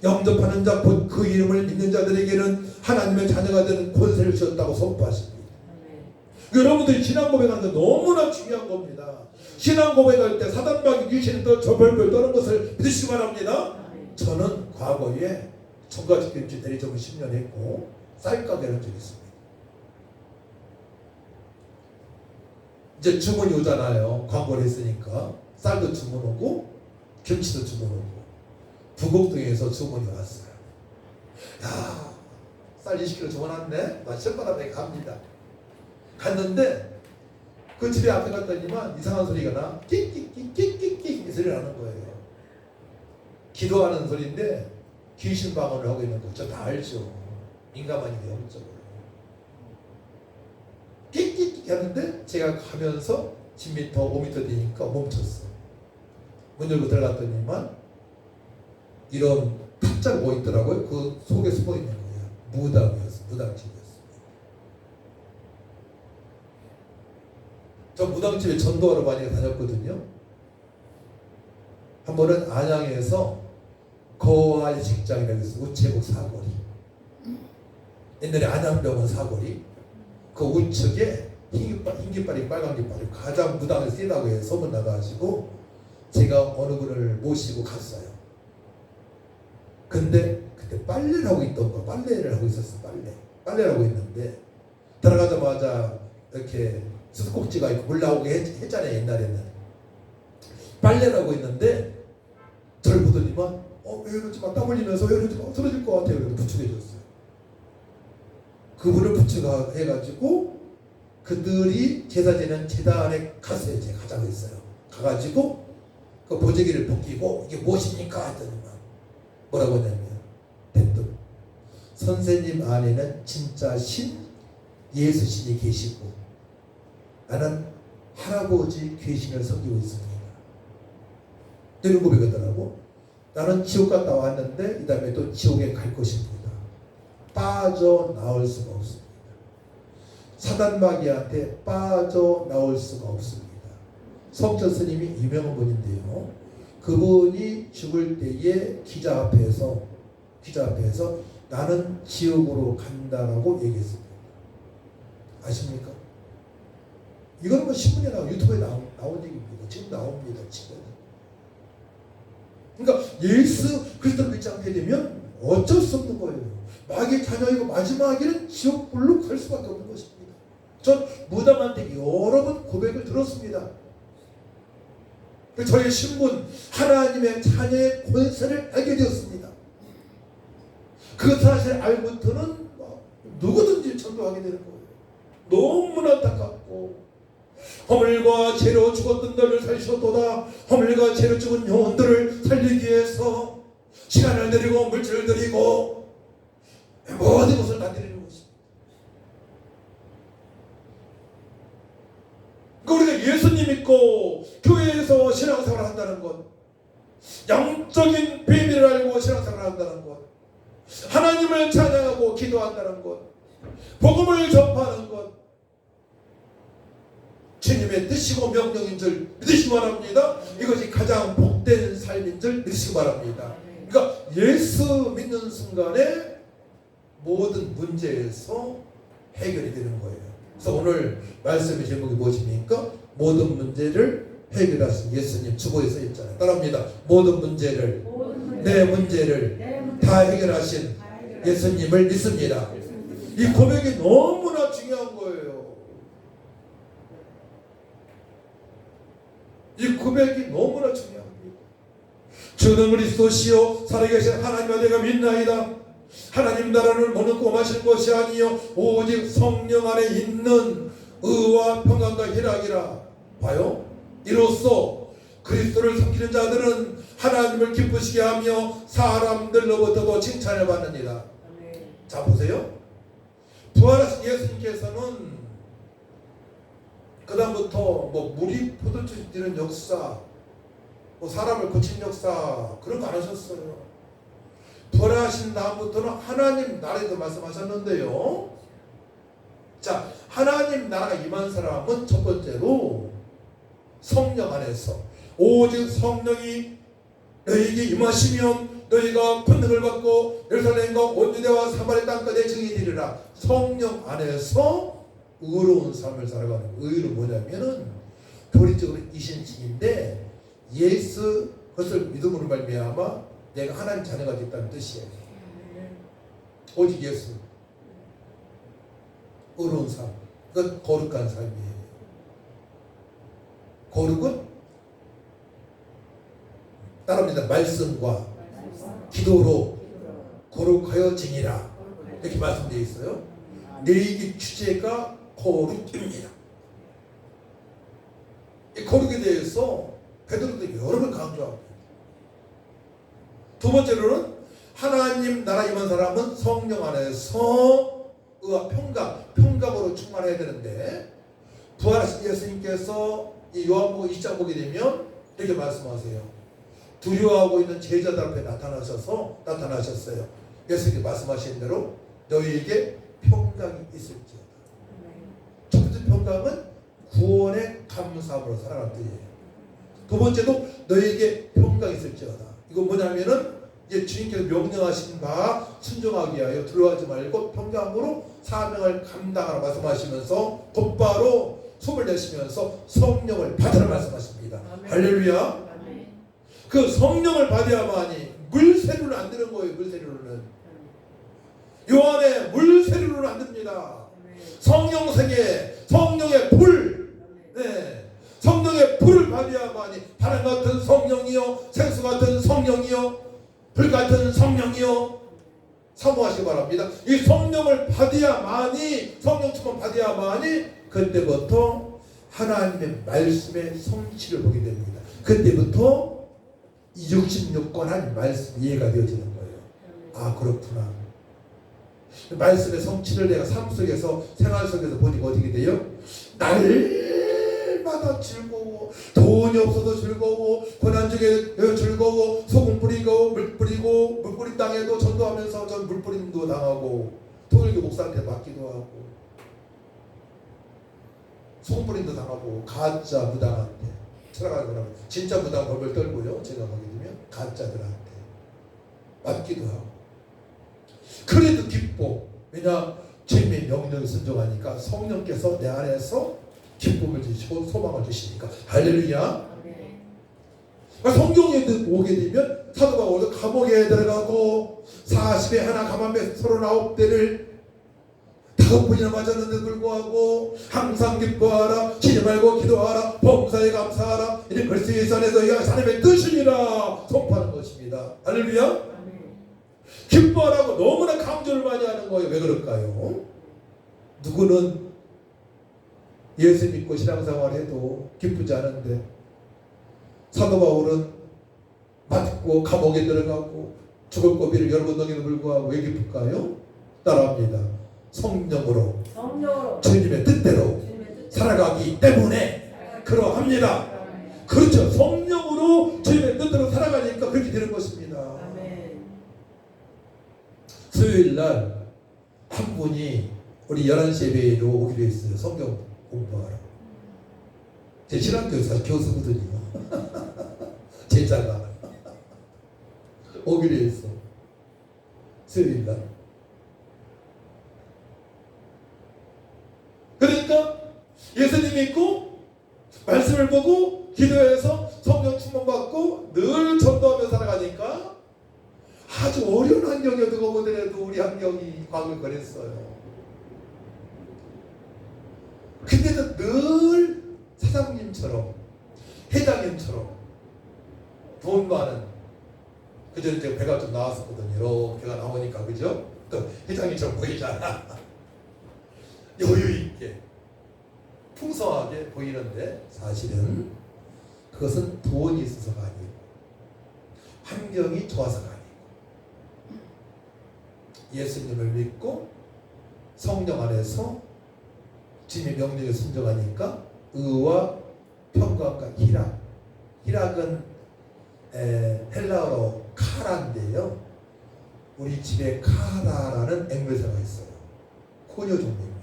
영접하는 자 곧 그 이름을 믿는 자들에게는 하나님의 자녀가 되는 권세를 주셨다고 선포하십니다. 여러분들이 신앙 고백하는 게 너무나 중요한 겁니다. 신앙 고백할 때 사단마귀 귀신이 또 저별별 떠는 것을 믿으시기 바랍니다. 저는 과거에 청가집김치 대리점을 10년 했고 쌀가게를 한 적이 있습니다. 이제 주문이 오잖아요. 광고를 했으니까 쌀도 주문 오고 김치도 주문 오고 부곡동에서 주문이 왔어요. 야, 쌀 20kg 주문했네. 나 실바람에 갑니다. 갔는데 그 집에 앞에 갔더니만 이상한 소리가 나. 끽끽끽끽끽 이 소리가 나는 거예요. 기도하는 소리인데 귀신 방언을 하고 있는 거 저 다 알죠. 민감하니까 영적으로. 끽끽끽 하는데 제가 가면서 10m, 5m 되니까 멈췄어. 문 열고 들어갔더니만 이런 탁자가 뭐 있더라고요. 그 속에 숨어 있는 거예요. 무당이었어. 무당집이었어. 저 무당집에 전도하러 많이 다녔거든요. 한 번은 안양에서 거와 식장이라고 해서 우체국 사거리. 옛날에 안양병원 사거리. 그 우측에 흰 깃발이 빨간 깃발이 가장 무당이 세다고 해서 소문 나가지고 제가 어느 분을 모시고 갔어요. 근데 그때 빨래를 하고 있던 거, 빨래를 하고 있었어. 빨래를 하고 있는데 들어가자마자 이렇게 수도꼭지가 있고 물 나오게 했잖아요. 옛날에는 빨래를 하고 있는데 저를 보더니만 왜 이러지 마, 땀 흘리면서 왜 이러지 마, 쓰러질 것 같아요. 그래서 부축해줬어요. 그분을 부축해가지고 그들이 제사 지낸 제단에 갔어요. 제가 가자고 했어요. 가가지고 그 보재기를 벗기고 이게 무엇입니까? 했더니만 뭐라고 하냐면 대뜸 선생님 안에는 진짜 신 예수 신이 계시고 나는 할아버지 귀신을 섬기고 있습니다. 이런 고백하더라고. 나는 지옥 갔다 왔는데 이 다음에 또 지옥에 갈 것입니다. 빠져나올 수가 없습니다. 사단마귀한테 빠져나올 수가 없습니다. 성철 스님이 유명한 분인데요. 그분이 죽을 때에 기자 앞에서 나는 지옥으로 간다라고 얘기했습니다. 아십니까? 이거는 뭐 신문에 나오고 유튜브에 나온 얘기입니다. 지금 나옵니다. 지금. 그러니까 예수 그리스도를 믿지 않게 되면 어쩔 수 없는 거예요. 마귀의 자녀이고 마지막에는 지옥불로 갈 수밖에 없는 것입니다. 전 무당한테 여러 번 고백을 들었습니다. 저의 신분, 하나님의 자녀의 권세를 알게 되었습니다. 그 사실을 알고부터는 누구든지 전도하게 되는 거예요. 너무나 안타깝고 허물과 죄로 죽었던 너를 살리셨도다. 허물과 죄로 죽은 영혼들을 살리기 위해서 시간을 드리고 물질을 드리고 모든 것을 다 드리는 것입니다. 그러니까 우리가 예수님 믿고 교회에서 신앙생활을 한다는 것, 영적인 비밀을 알고 신앙생활을 한다는 것, 하나님을 찬양하고 기도한다는 것, 복음을 전파하는 것, 주님의 뜻이고 명령인 줄 믿으시기 바랍니다. 이것이 가장 복된 삶인 줄 믿으시기 바랍니다. 그러니까 예수 믿는 순간에 모든 문제에서 해결이 되는 거예요. 그래서 오늘 말씀의 제목이 무엇입니까? 모든 문제를 해결하신 예수님. 주보에 써 있잖아요. 따라합니다. 모든 문제를 내 문제를 다 해결하신 예수님을 믿습니다. 이 고백이 너무나 중요한 거예요. 이 고백이 너무나 중요합니다. 주는 그리스도시요 살아계신 하나님과 내가 믿나이다. 하나님 나라를 머금고 마시는 것이 아니요 오직 성령 안에 있는 의와 평강과 희락이라. 봐요. 이로써 그리스도를 섬기는 자들은 하나님을 기쁘시게 하며 사람들로부터도 칭찬을 받느니라. 자 보세요. 부활하신 예수님께서는 그 다음부터 뭐 물이 포도주를 뛰는 역사, 뭐 사람을 고친 역사 그런 거 안 하셨어요. 부활하신 다음부터는 하나님 나라에서 말씀하셨는데요. 자, 하나님 나라가 임한 사람은 첫 번째로 성령 안에서 오직 성령이 너희에게 임하시면 너희가 권능을 받고 예루살렘과 온 유대와 사마리아 땅까지 증인이 되리라. 성령 안에서 의로운 삶을 살아가는 거예요. 의는 뭐냐면은 교리적으로 이신칭인데 예수 그것을 믿음으로 말미암아 내가 하나님 자녀가 됐다는 뜻이에요. 오직 예수. 의로운 삶. 그건 거룩한 삶이에요. 거룩은 따라합니다. 말씀과 기도로 거룩하여 지니라. 이렇게 말씀되어 있어요. 내기 주제가 거룩입니다. 이 거룩에 대해서 베드로도 여러 번 강조하고, 두 번째로는 하나님 나라 임한 사람은 성령 안에서 의와 평강으로 충만해야 되는데, 부활하신 예수님께서 이 요한복음 20장 보게 되면 이렇게 말씀하세요. 두려워하고 있는 제자들 앞에 나타나셨어요. 예수님이 말씀하신 대로 너희에게 평강이 있을지어다. 첫 번째 평강은 구원의 감사함으로 살아가는 뜻이에요. 두 번째도 너희에게 평강이 있을지어다. 이건 뭐냐면은 이제 주님께서 명령하신 바 순종하기 위하여 두려워하지 말고 평강으로 사명을 감당하라 말씀하시면서 곧바로 숨을 내쉬면서 성령을 받으라 말씀하십니다. 할렐루야. 그 성령을 받아야만이 물세류는 안 되는 거예요. 물세류는 요 안에 물세류는 안 됩니다. 성령의 불, 네, 성령의 불을 받아야만이 바람 같은 성령이요, 생수 같은 성령이요, 불 같은 성령이요, 사모하시기 바랍니다. 이 성령을 받아야만이, 성령 충만 받아야만이 그때부터 하나님의 말씀의 성취를 보게 됩니다. 그때부터 66권 하나님 말씀 이해가 되어지는 거예요. 아, 그렇구나. 말씀의 성취를 내가 삶 속에서, 생활 속에서 보니까 어떻게 돼요? 날마다 즐거워. 돈이 없어도 즐거워. 고난중에 즐거워. 소금 뿌리고 물 뿌리고, 물 뿌린 땅에도 전도하면서 전 물 뿌림도 당하고, 통일교 목사한테 맞기도 하고, 소금 뿌림도 당하고, 가짜 무당한테 들어가는 거라고. 진짜 무당 벌벌 떨고요. 제가 보게 되면 가짜들한테 맞기도 하고. 그래도 기뻐. 왜냐? 주님의 명령에 순종하니까 성령께서 내 안에서 기쁨을 주시고 소망을 주시니까. 할렐루야. 성경에 오게 되면 사도 바울도 감옥에 들어가고 40에 하나 감암에 39대를 5번이나 맞았는데도 불구하고 항상 기뻐하라, 쉬지 말고 기도하라, 범사에 감사하라, 이는 그리스도 안에서 하나님의 뜻이니라 선포하는 것입니다. 할렐루야. 기뻐하라고 너무나 강조를 많이 하는 거예요. 왜 그럴까요? 누구는 예수 믿고 신앙생활 해도 기쁘지 않은데, 사도 바울은 맞고 감옥에 들어가고 죽을 고비를 여러 번 넘기는 불구하고 왜 기쁠까요? 따라합니다. 성령으로 주님의 뜻대로 살아가기 때문에 그러합니다. 그렇죠. 성령으로 주님의 뜻대로 살아가니까 그렇게 되는 것입니다. 수요일날 한 분이 우리 11시 예배로 오기로 했어요. 성경 공부하러. 제 신학교에서 교수거든요. 제자가 오기로 했어. 수요일날. 그러니까 예수님 믿고 말씀을 보고 기도해서 성령 충만받고 늘 전도하며 살아가니까 아주 어려운 환경이어도 보더라도 우리 환경이 과글거렸어요. 근데도 늘 사장님처럼 회장님처럼 돈 많은, 그전에 제가 배가 좀 나왔었거든요. 이렇게 배가 나오니까 그죠? 또 회장님처럼 보이잖아. 여유있게 풍성하게 보이는데 사실은 그것은 돈이 있어서가 아니고 환경이 좋아서가 아니고 예수님을 믿고 성령 안에서 주님의 명령에 순종하니까 의와 평강과 희락. 희락은 헬라어로 카라인데요. 우리 집에 카라라는 앵무새가 있어요. 코녀 종류입니다.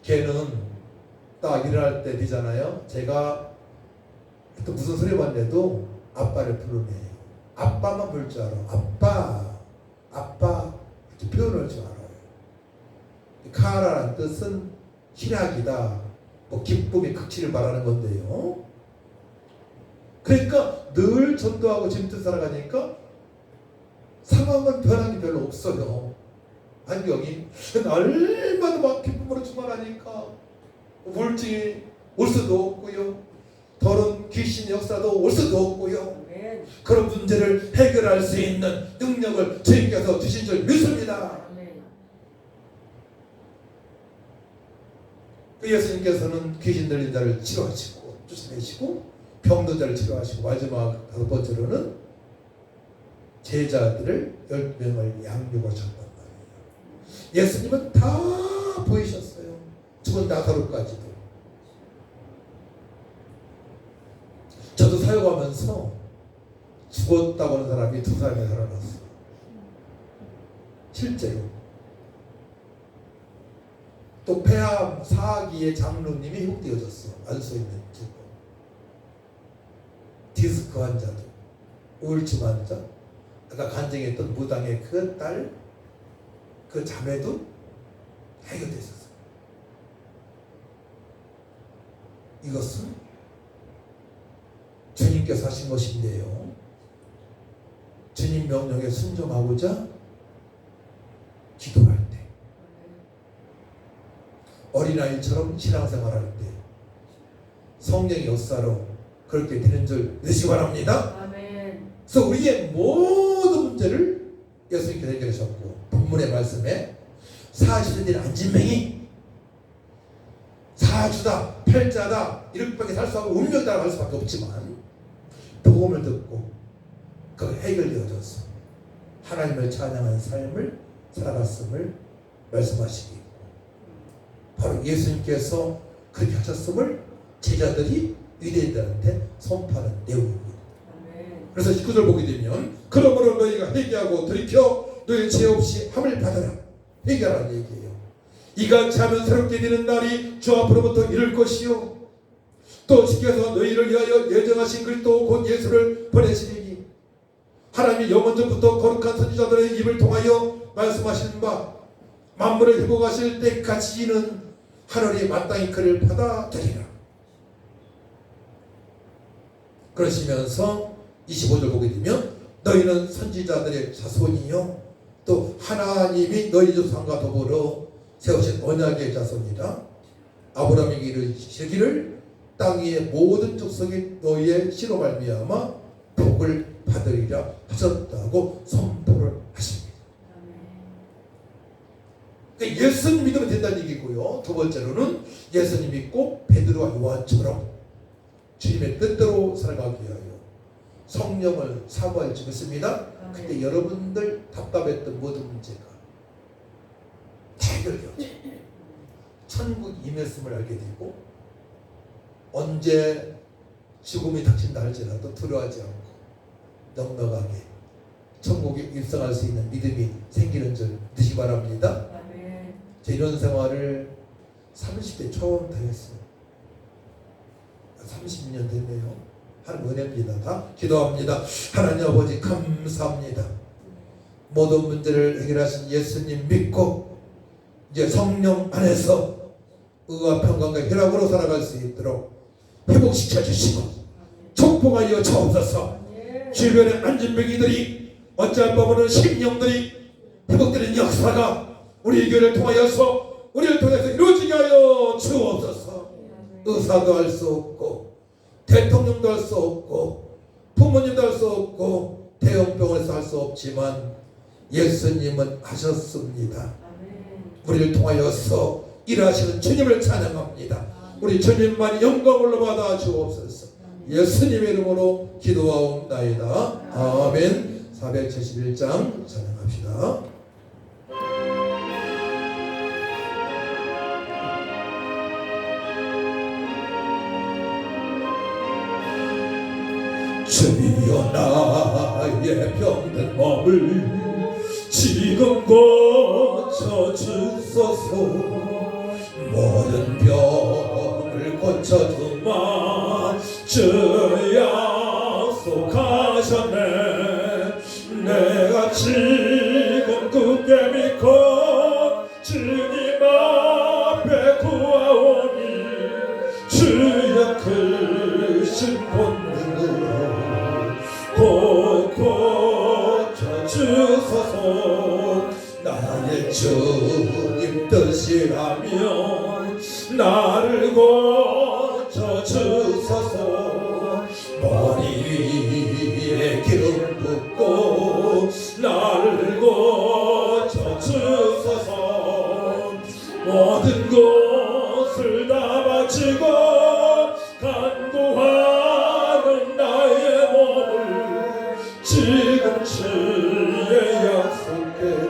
걔는 딱 일어날 때 되잖아요. 제가 또 무슨 소리 봤는데도 아빠를 부르네요. 아빠만 부를 줄 알아. 아빠 이렇게 표현할 줄 알아요. 카라라는 뜻은 희락이다, 뭐 기쁨의 극치를 말하는 건데요. 그러니까 늘 전도하고 주님 뜻 살아가니까 상황은 변한 게 별로 없어요. 환경이 날마다 막 기쁨으로 충만하니까 우울증이 올 수도 없고요. 더러운 귀신 역사도 올 수도 없고요. 아멘. 그런 문제를 해결할 수 있는 능력을 주님께서 주신 줄 믿습니다. 아멘. 그 예수님께서는 귀신 들린 자를 치료하시고 쫓아내시고 병든 자를 치료하시고 마지막 5번째로는 제자들을 10명을 양육하셨단 말이에요. 예수님은 다 보이셨어요. 죽은 나사로까지도. 저도 사역하면서 죽었다고 하는 사람이 2사람이 살아났어요. 실제로. 또 폐암 4기의 장로님이 회복되어졌어. 안수 있는 지금. 디스크 환자도, 우울증 환자, 아까 간증했던 무당의 그 딸, 그 자매도 해결됐었어요. 이것은 주님께서 하신 것인데요. 주님 명령에 순종하고자 기도할 때, 어린아이처럼 신앙생활할 때 성령의 역사로 그렇게 되는 줄 믿으시기 바랍니다. 아멘. 그래서 우리의 모든 문제를 예수님께서 해결하셨고, 본문의 말씀에 40년 안진뱅이, 사주다, 팔자다 이렇게밖에 살 수 없고 운명이다 할 수밖에 없지만 복음을 듣고 그 해결되어져서 하나님을 찬양하는 삶을 살아갔음을 말씀하시기, 바로 예수님께서 그렇게 하셨음을 제자들이 유대인들한테 선포하는 내용입니다. 아멘. 그래서 19절 보게 되면 그러므로 너희가 회개하고 돌이켜 너희 죄 없이 함을 받으라. 회개하라는 얘기예요. 이같이 하면 새롭게 되는 날이 주 앞으로부터 이를 것이요, 또 주께서 너희를 위하여 예정하신 그리스도 곧 예수를 보내시리니 하나님이 영원전부터 거룩한 선지자들의 입을 통하여 말씀하시는 바 만물을 회복하실 때까지는 하늘이 마땅히 그를 받아들이라. 그러시면서 25절 보게 되면 너희는 선지자들의 자손이요 또 하나님이 너희 조상과 더불어 세우신 언약의 자손이라. 아브라함에게 이르시기를 땅 위의 모든 족속이 너희의 씨로 말미암아 복을 받으리라 하셨다고 선포를 하십니다. 그러니까 예수님 믿으면 된다는 얘기고요. 두 번째로는 예수님 믿고 베드로와 요한처럼 주님의 뜻대로 살아가기 위하여 성령을 사모할 줄 믿습니다. 그때 여러분들 답답했던 모든 문제가 해결되었죠. 천국 임했음을 알게 되고 언제 죽음이 닥친다 할지라도 두려워하지 않고 넉넉하게 천국에 입성할 수 있는 믿음이 생기는 줄 믿으시기 바랍니다. 제 이런 생활을 30대 처음 당했어요. 30년 됐네요. 하나님 은혜입니다. 다 기도합니다. 하나님 아버지 감사합니다. 모든 문제를 해결하신 예수님 믿고 이제 성령 안에서 의와 평강과 혈압으로 살아갈 수 있도록 회복시켜 주시고 축복하여 주옵소서. 주변의 안진뱅이들이 어찌할 바보는 심령들이 회복되는 역사가 우리 교회를 통하여서 우리를 통해서 이루어지게 하여 주옵소서. 의사도 할 수 없고 대통령도 할 수 없고 부모님도 할 수 없고 대형병원에서 할 수 없지만 예수님은 하셨습니다. 우리를 통하여서 일하시는 주님을 찬양합니다. 우리 주님만 영광을 받아 주옵소서. 예수님의 이름으로 기도하옵나이다. 아멘. 471장 찬양합시다. 주여 나의 병든 몸을 지금 고쳐주소서. 모든 병을 고쳐주마 주 약속하셨네. 내가 지금 굳게 믿고 주님 앞에 구하오니 주의 크신 본능으로 곧 고쳐주소서. 주님 뜻이라면 나를 고쳐주소서. 머리 위에 기름 붓고 나를 고쳐주소서. 모든 것을 다 바치고 간구하는 나의 몸을 지금 주의 약속대로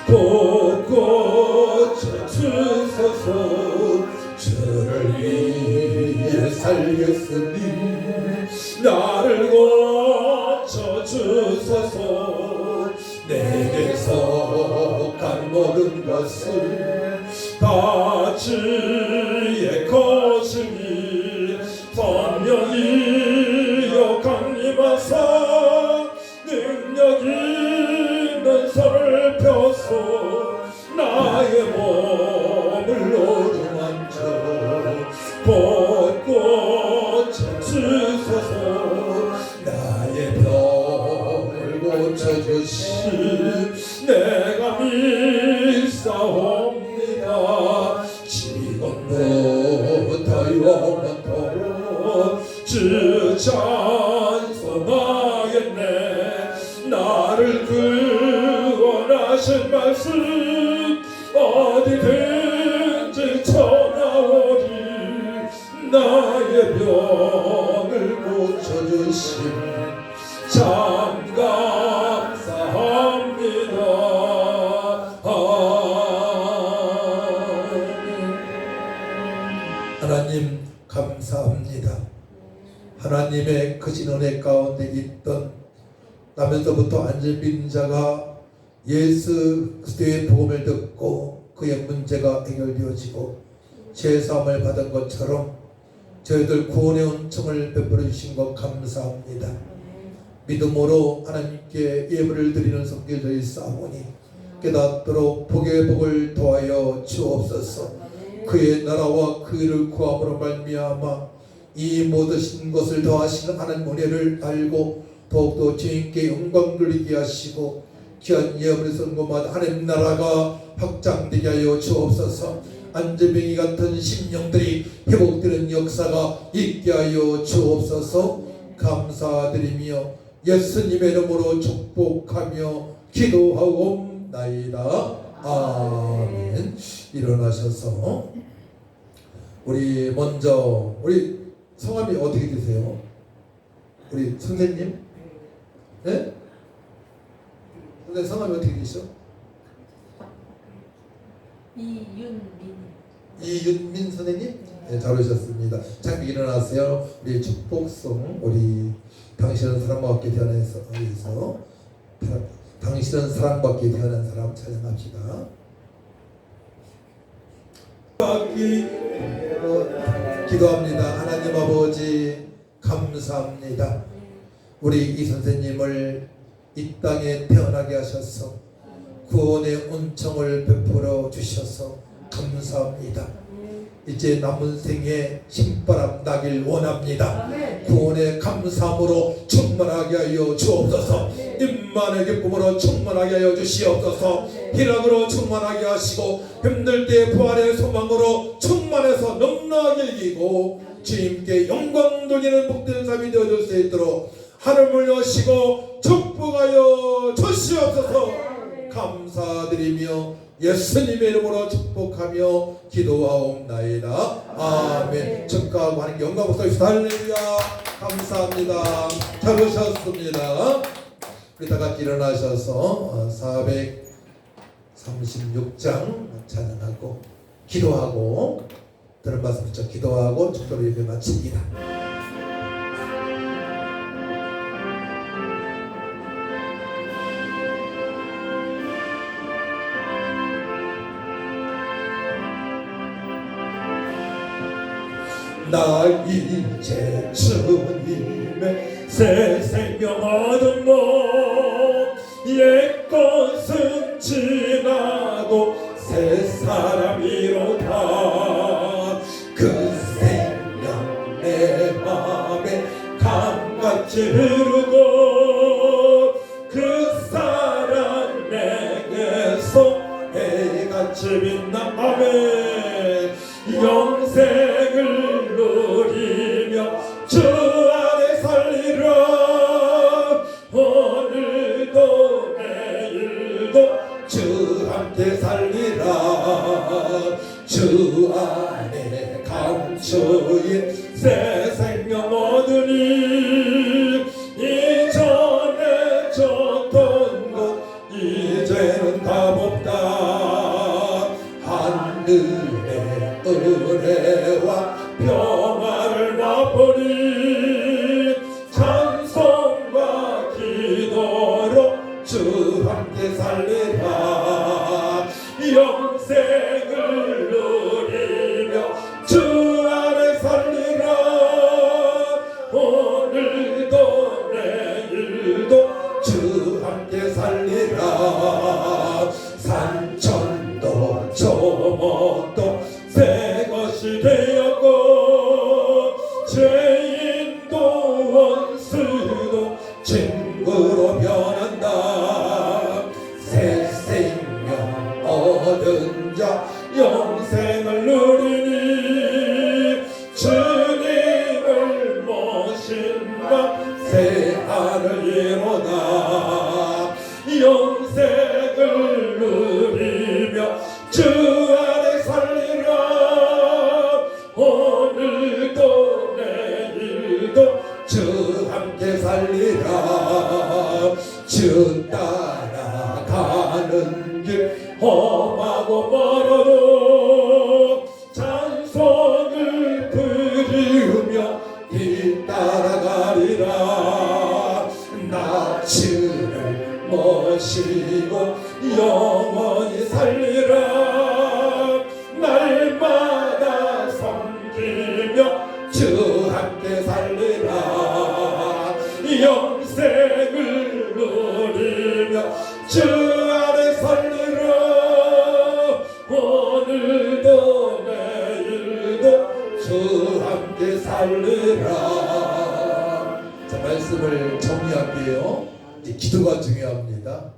곧 고쳐주소서. 주를 위해 살겠으니 나를 고쳐주소서. 내게 속한 모든 것을 다 주의 것이니 성령이여 강림하사 능력 있는 손을 펴서 나의 몸을 어루만져 곧 고쳐주소서. 나의 병을 고쳐주시 내가 믿사옵니다. 지금부터 영원토록 주 찬송하겠네. 나를 구원하신 말씀 어디든지 전하오니 나의 병을 고쳐주심 참 감사합니다. 하나님 감사합니다. 하나님의 크신 은혜 가운데 있던 나면서부터 안전빈 자가 예수 그리스도의 복음을 듣고 그의 문제가 해결되어지고 죄사함을 받은 것처럼 저희들 구원의 은총을 베풀어 주신 것 감사합니다. 믿음으로 하나님께 예물을 드리는 성결자의 싸우니 깨닫도록 복의 복을 더하여 주옵소서. 그의 나라와 그 일을 구함으로 말미암아 이 모든 것을 더하시는 하나님 은혜를 알고 더욱더 주님께 영광 돌리게 하시고 귀한 예물을 선고마다 하나님 나라가 확장되게 하여 주옵소서. 안전병이 같은 심령들이 회복되는 역사가 있게 하여 주옵소서. 감사드리며 예수님의 이름으로 축복하며 기도하옵나이다. 아멘. 일어나셔서 우리 먼저 우리 성함이 어떻게 되세요? 우리 선생님? 네? 선생님 성함이 어떻게 되시죠? 이윤민 선생님? 네, 잘 오셨습니다. 잠깐 일어나세요. 우리 축복송 우리 당신은 사랑받게 태어나서 당신은 사랑받게 태어난 사람 찬양합시다. 기도합니다. 하나님 아버지 감사합니다. 우리 이 선생님을 이 땅에 태어나게 하셔서 구원의 은총을 베풀어 주셔서 감사합니다. 이제 남은 생에 신바람 나길 원합니다. 구원의 감사함으로 충만하게 하여 주옵소서. 임만의 기쁨으로 충만하게 하여 주시옵소서. 희락으로 충만하게 하시고 힘들 때 부활의 소망으로 충만해서 넉넉하게 이기고 주님께 영광 돌리는 복된 삶이 되어줄 수 있도록 하늘을 여시고 축복하여 주시옵소서. 감사드리며 예수님의 이름으로 축복하며 기도하옵나이다. 아멘. 축하하고 하나님께 영광 받으시다. 할렐루야. 감사합니다. 잘 오셨습니다. 우리 다 같이 일어나셔서 436장 찬양하고 기도하고 들은 말씀 붙여 기도하고 축도로 예배 마칩니다. 나 이제 주님의 새 생명 얻은 몸 옛것은 지나고 새 사람이로다. 그 생명 내 맘에 강같이 흐르고 그 사랑 내게서 빛같이 빛나 아멘. 영생을 누리며 주 안에 살리라. 오늘도 내일도 주 함께 살리라. 주 안에 감추인 새 생명 얻으니 이전에 졌던 것 이제는 값없다. 하늘의 은혜와 평화를 맛보니 찬송과 기도로 주 함께 살리라. 영생을 누리며 주 안에 살리라. 오늘도 내일도 주 함께 살리라. 산천도 조목도 새 것이 되었고 죄인도 원수도 친구로 변한다. 새 생명 얻은 자 영생을 누리니 주님을 모신 바 새 하늘 이로다. 영생을 누리며 주 안에 살리라. 오늘도 내일도 주 함께 살리라. 주 따라가는 길 험하고 멀어도 찬송을 부르며 뒤따라가리라. 나 주를 모시고 영원히 살리라. 날마다 섬기며 주 함께 살리라. 영생을 누리며 주 안에 살리라. 오늘도 내일도 주 함께 살리라. 자, 말씀을 정리할게요. 이제 기도가 중요합니다.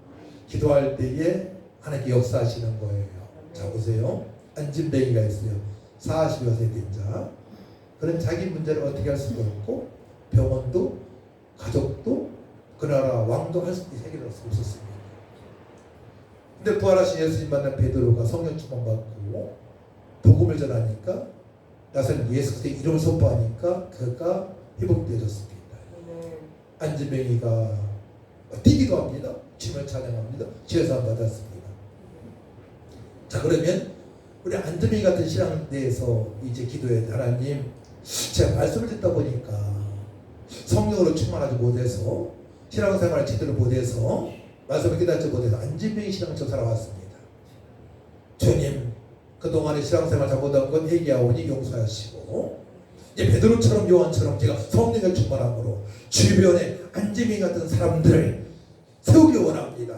기도할 때에 하나님께 역사하시는 거예요. 자, 보세요. 안진뱅이가 있어요. 40여 세 된 자. 그런 자기 문제를 어떻게 할 수도 없고 병원도 가족도 그 나라 왕도 할 수 해결할 수 없었습니다. 근데 부활하신 예수님 만난 베드로가 성령 충만받고 복음을 전하니까 나서는 예수 그리스도의 이름을 선포하니까 그가 회복되어졌습니다. 안진뱅이가 뛰기도 합니다. 주님을 찬양합니다. 죄사함 받았습니다. 자, 그러면 우리 안진뱅이 같은 신앙에 대해서 이제 기도해야 돼. 하나님, 제가 말씀을 듣다 보니까 성령으로 충만하지 못해서 신앙생활을 제대로 못해서 말씀을 깨닫지 못해서 안진뱅이 신앙처럼 살아왔습니다. 주님, 그동안의 신앙생활 잘못한 건 회개하오니 용서하시고 이제 베드로처럼 요한처럼 제가 성령의 충만함으로 주변에 안진뱅이 같은 사람들을 세우기 원합니다.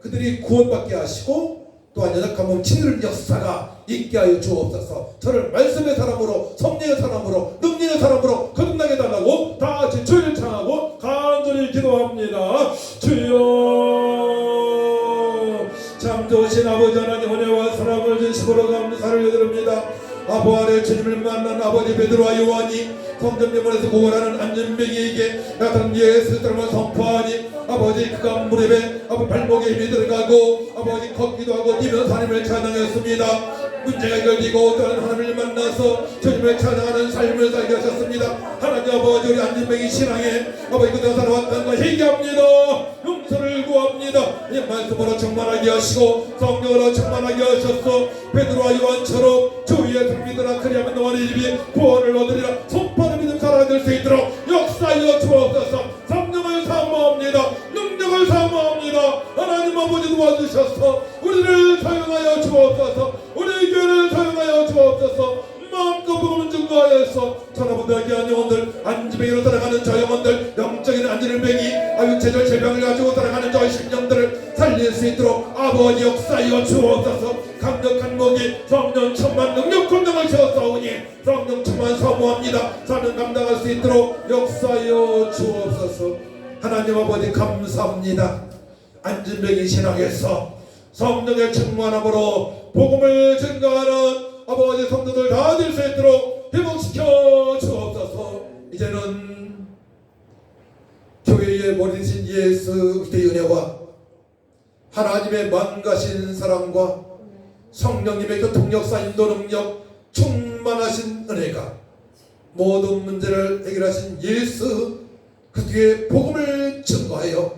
그들이 구원받게 하시고 또한 연약한 몸 치유를 역사가 있게 하여 주옵소서. 저를 말씀의 사람으로 성령의 사람으로 능력의 사람으로 거듭나게 해달라고 다 같이 주를 찬하고 간절히 기도합니다. 주여, 참 좋으신 아버지 하나님 은혜와 사랑을 주시고 감사를 드립니다. 아버 안에 주님을 만난 아버지 베드로와 요한이 성전대문에서 구원하는 안진뱅이에게 나타난 예수 이름을 선포하니 아버지 그가 무릎에 아버지 발목에 힘이 들어가고 아버지 걷기도 하고 뛰면서 하나님을 찬양했습니다. 문제가 해결되고 또한 하나님을 만나서 주님을 찬양하는 삶을 살게 하셨습니다. 하나님 아버지 우리 안진뱅이 신앙에 아버지 그동안 살아왔다는 걸 회개합니다. 용서를 구합니다. 이 말씀으로 충만하게 하시고 성령으로 충만하게 하셔서 베드로와 요한처럼 주위에 믿으라 그리하면 너희 집이 구원을 얻으리라 선포하는 믿음 살아날 수 있도록 역사하여 주옵소서. 성령을 사모합니다. 능력을 사모합니다. 하나님 아버지 도와주셔서 우리를 사용하여 주옵소서. 우리 교회를 사용하여 주옵소서. 마음껏 복음을 증거하여서 천하보다기 한 영혼들 안진뱅이로 살아가는 저 영혼들 영적인 안진뱅이 육체적 질병을 가지고 살아가는 저 심령들을 살릴 수 있도록 아버지 역사하여 주옵소서. 강력한 목이 성령 천만 능력 권능을 주었사오니 성령 천만 사모합니다. 사는 감당할 수 있도록 역사하여 주옵소서. 하나님 아버지 감사합니다. 안진뱅이 신앙에서 성령의 충만함으로 복음을 증거하는 아버지 성도들 다 될 수 있도록 회복시켜 주옵소서. 이제는 교회의 머리신 예수 그리스도의 은혜와 하나님의 만가신 사랑과 성령님의 교통역사 인도 능력 충만하신 은혜가 모든 문제를 해결하신 예수 그리스도의 복음을 증거하여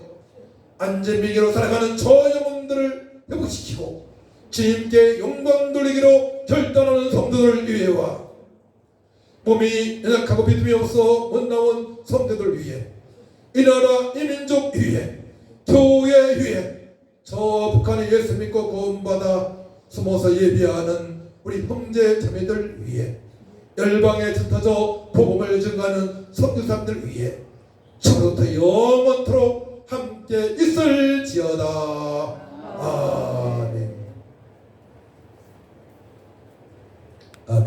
안전미기로 살아가는 저 영혼들을 회복시키고 주님께 영광 돌리기로 결단하는 성도들 위해와 몸이 연약하고 믿음이 없어 못 나온 성도들 위해 이 나라 이 민족 위해 교회 위해 저 북한에 예수 믿고 구원받아 숨어서 예비하는 우리 형제 자매들 위해 열방에 흩어져 복음을 증거하는 선교사람들 위해 저로부터 영원토록 함께 있을지어다.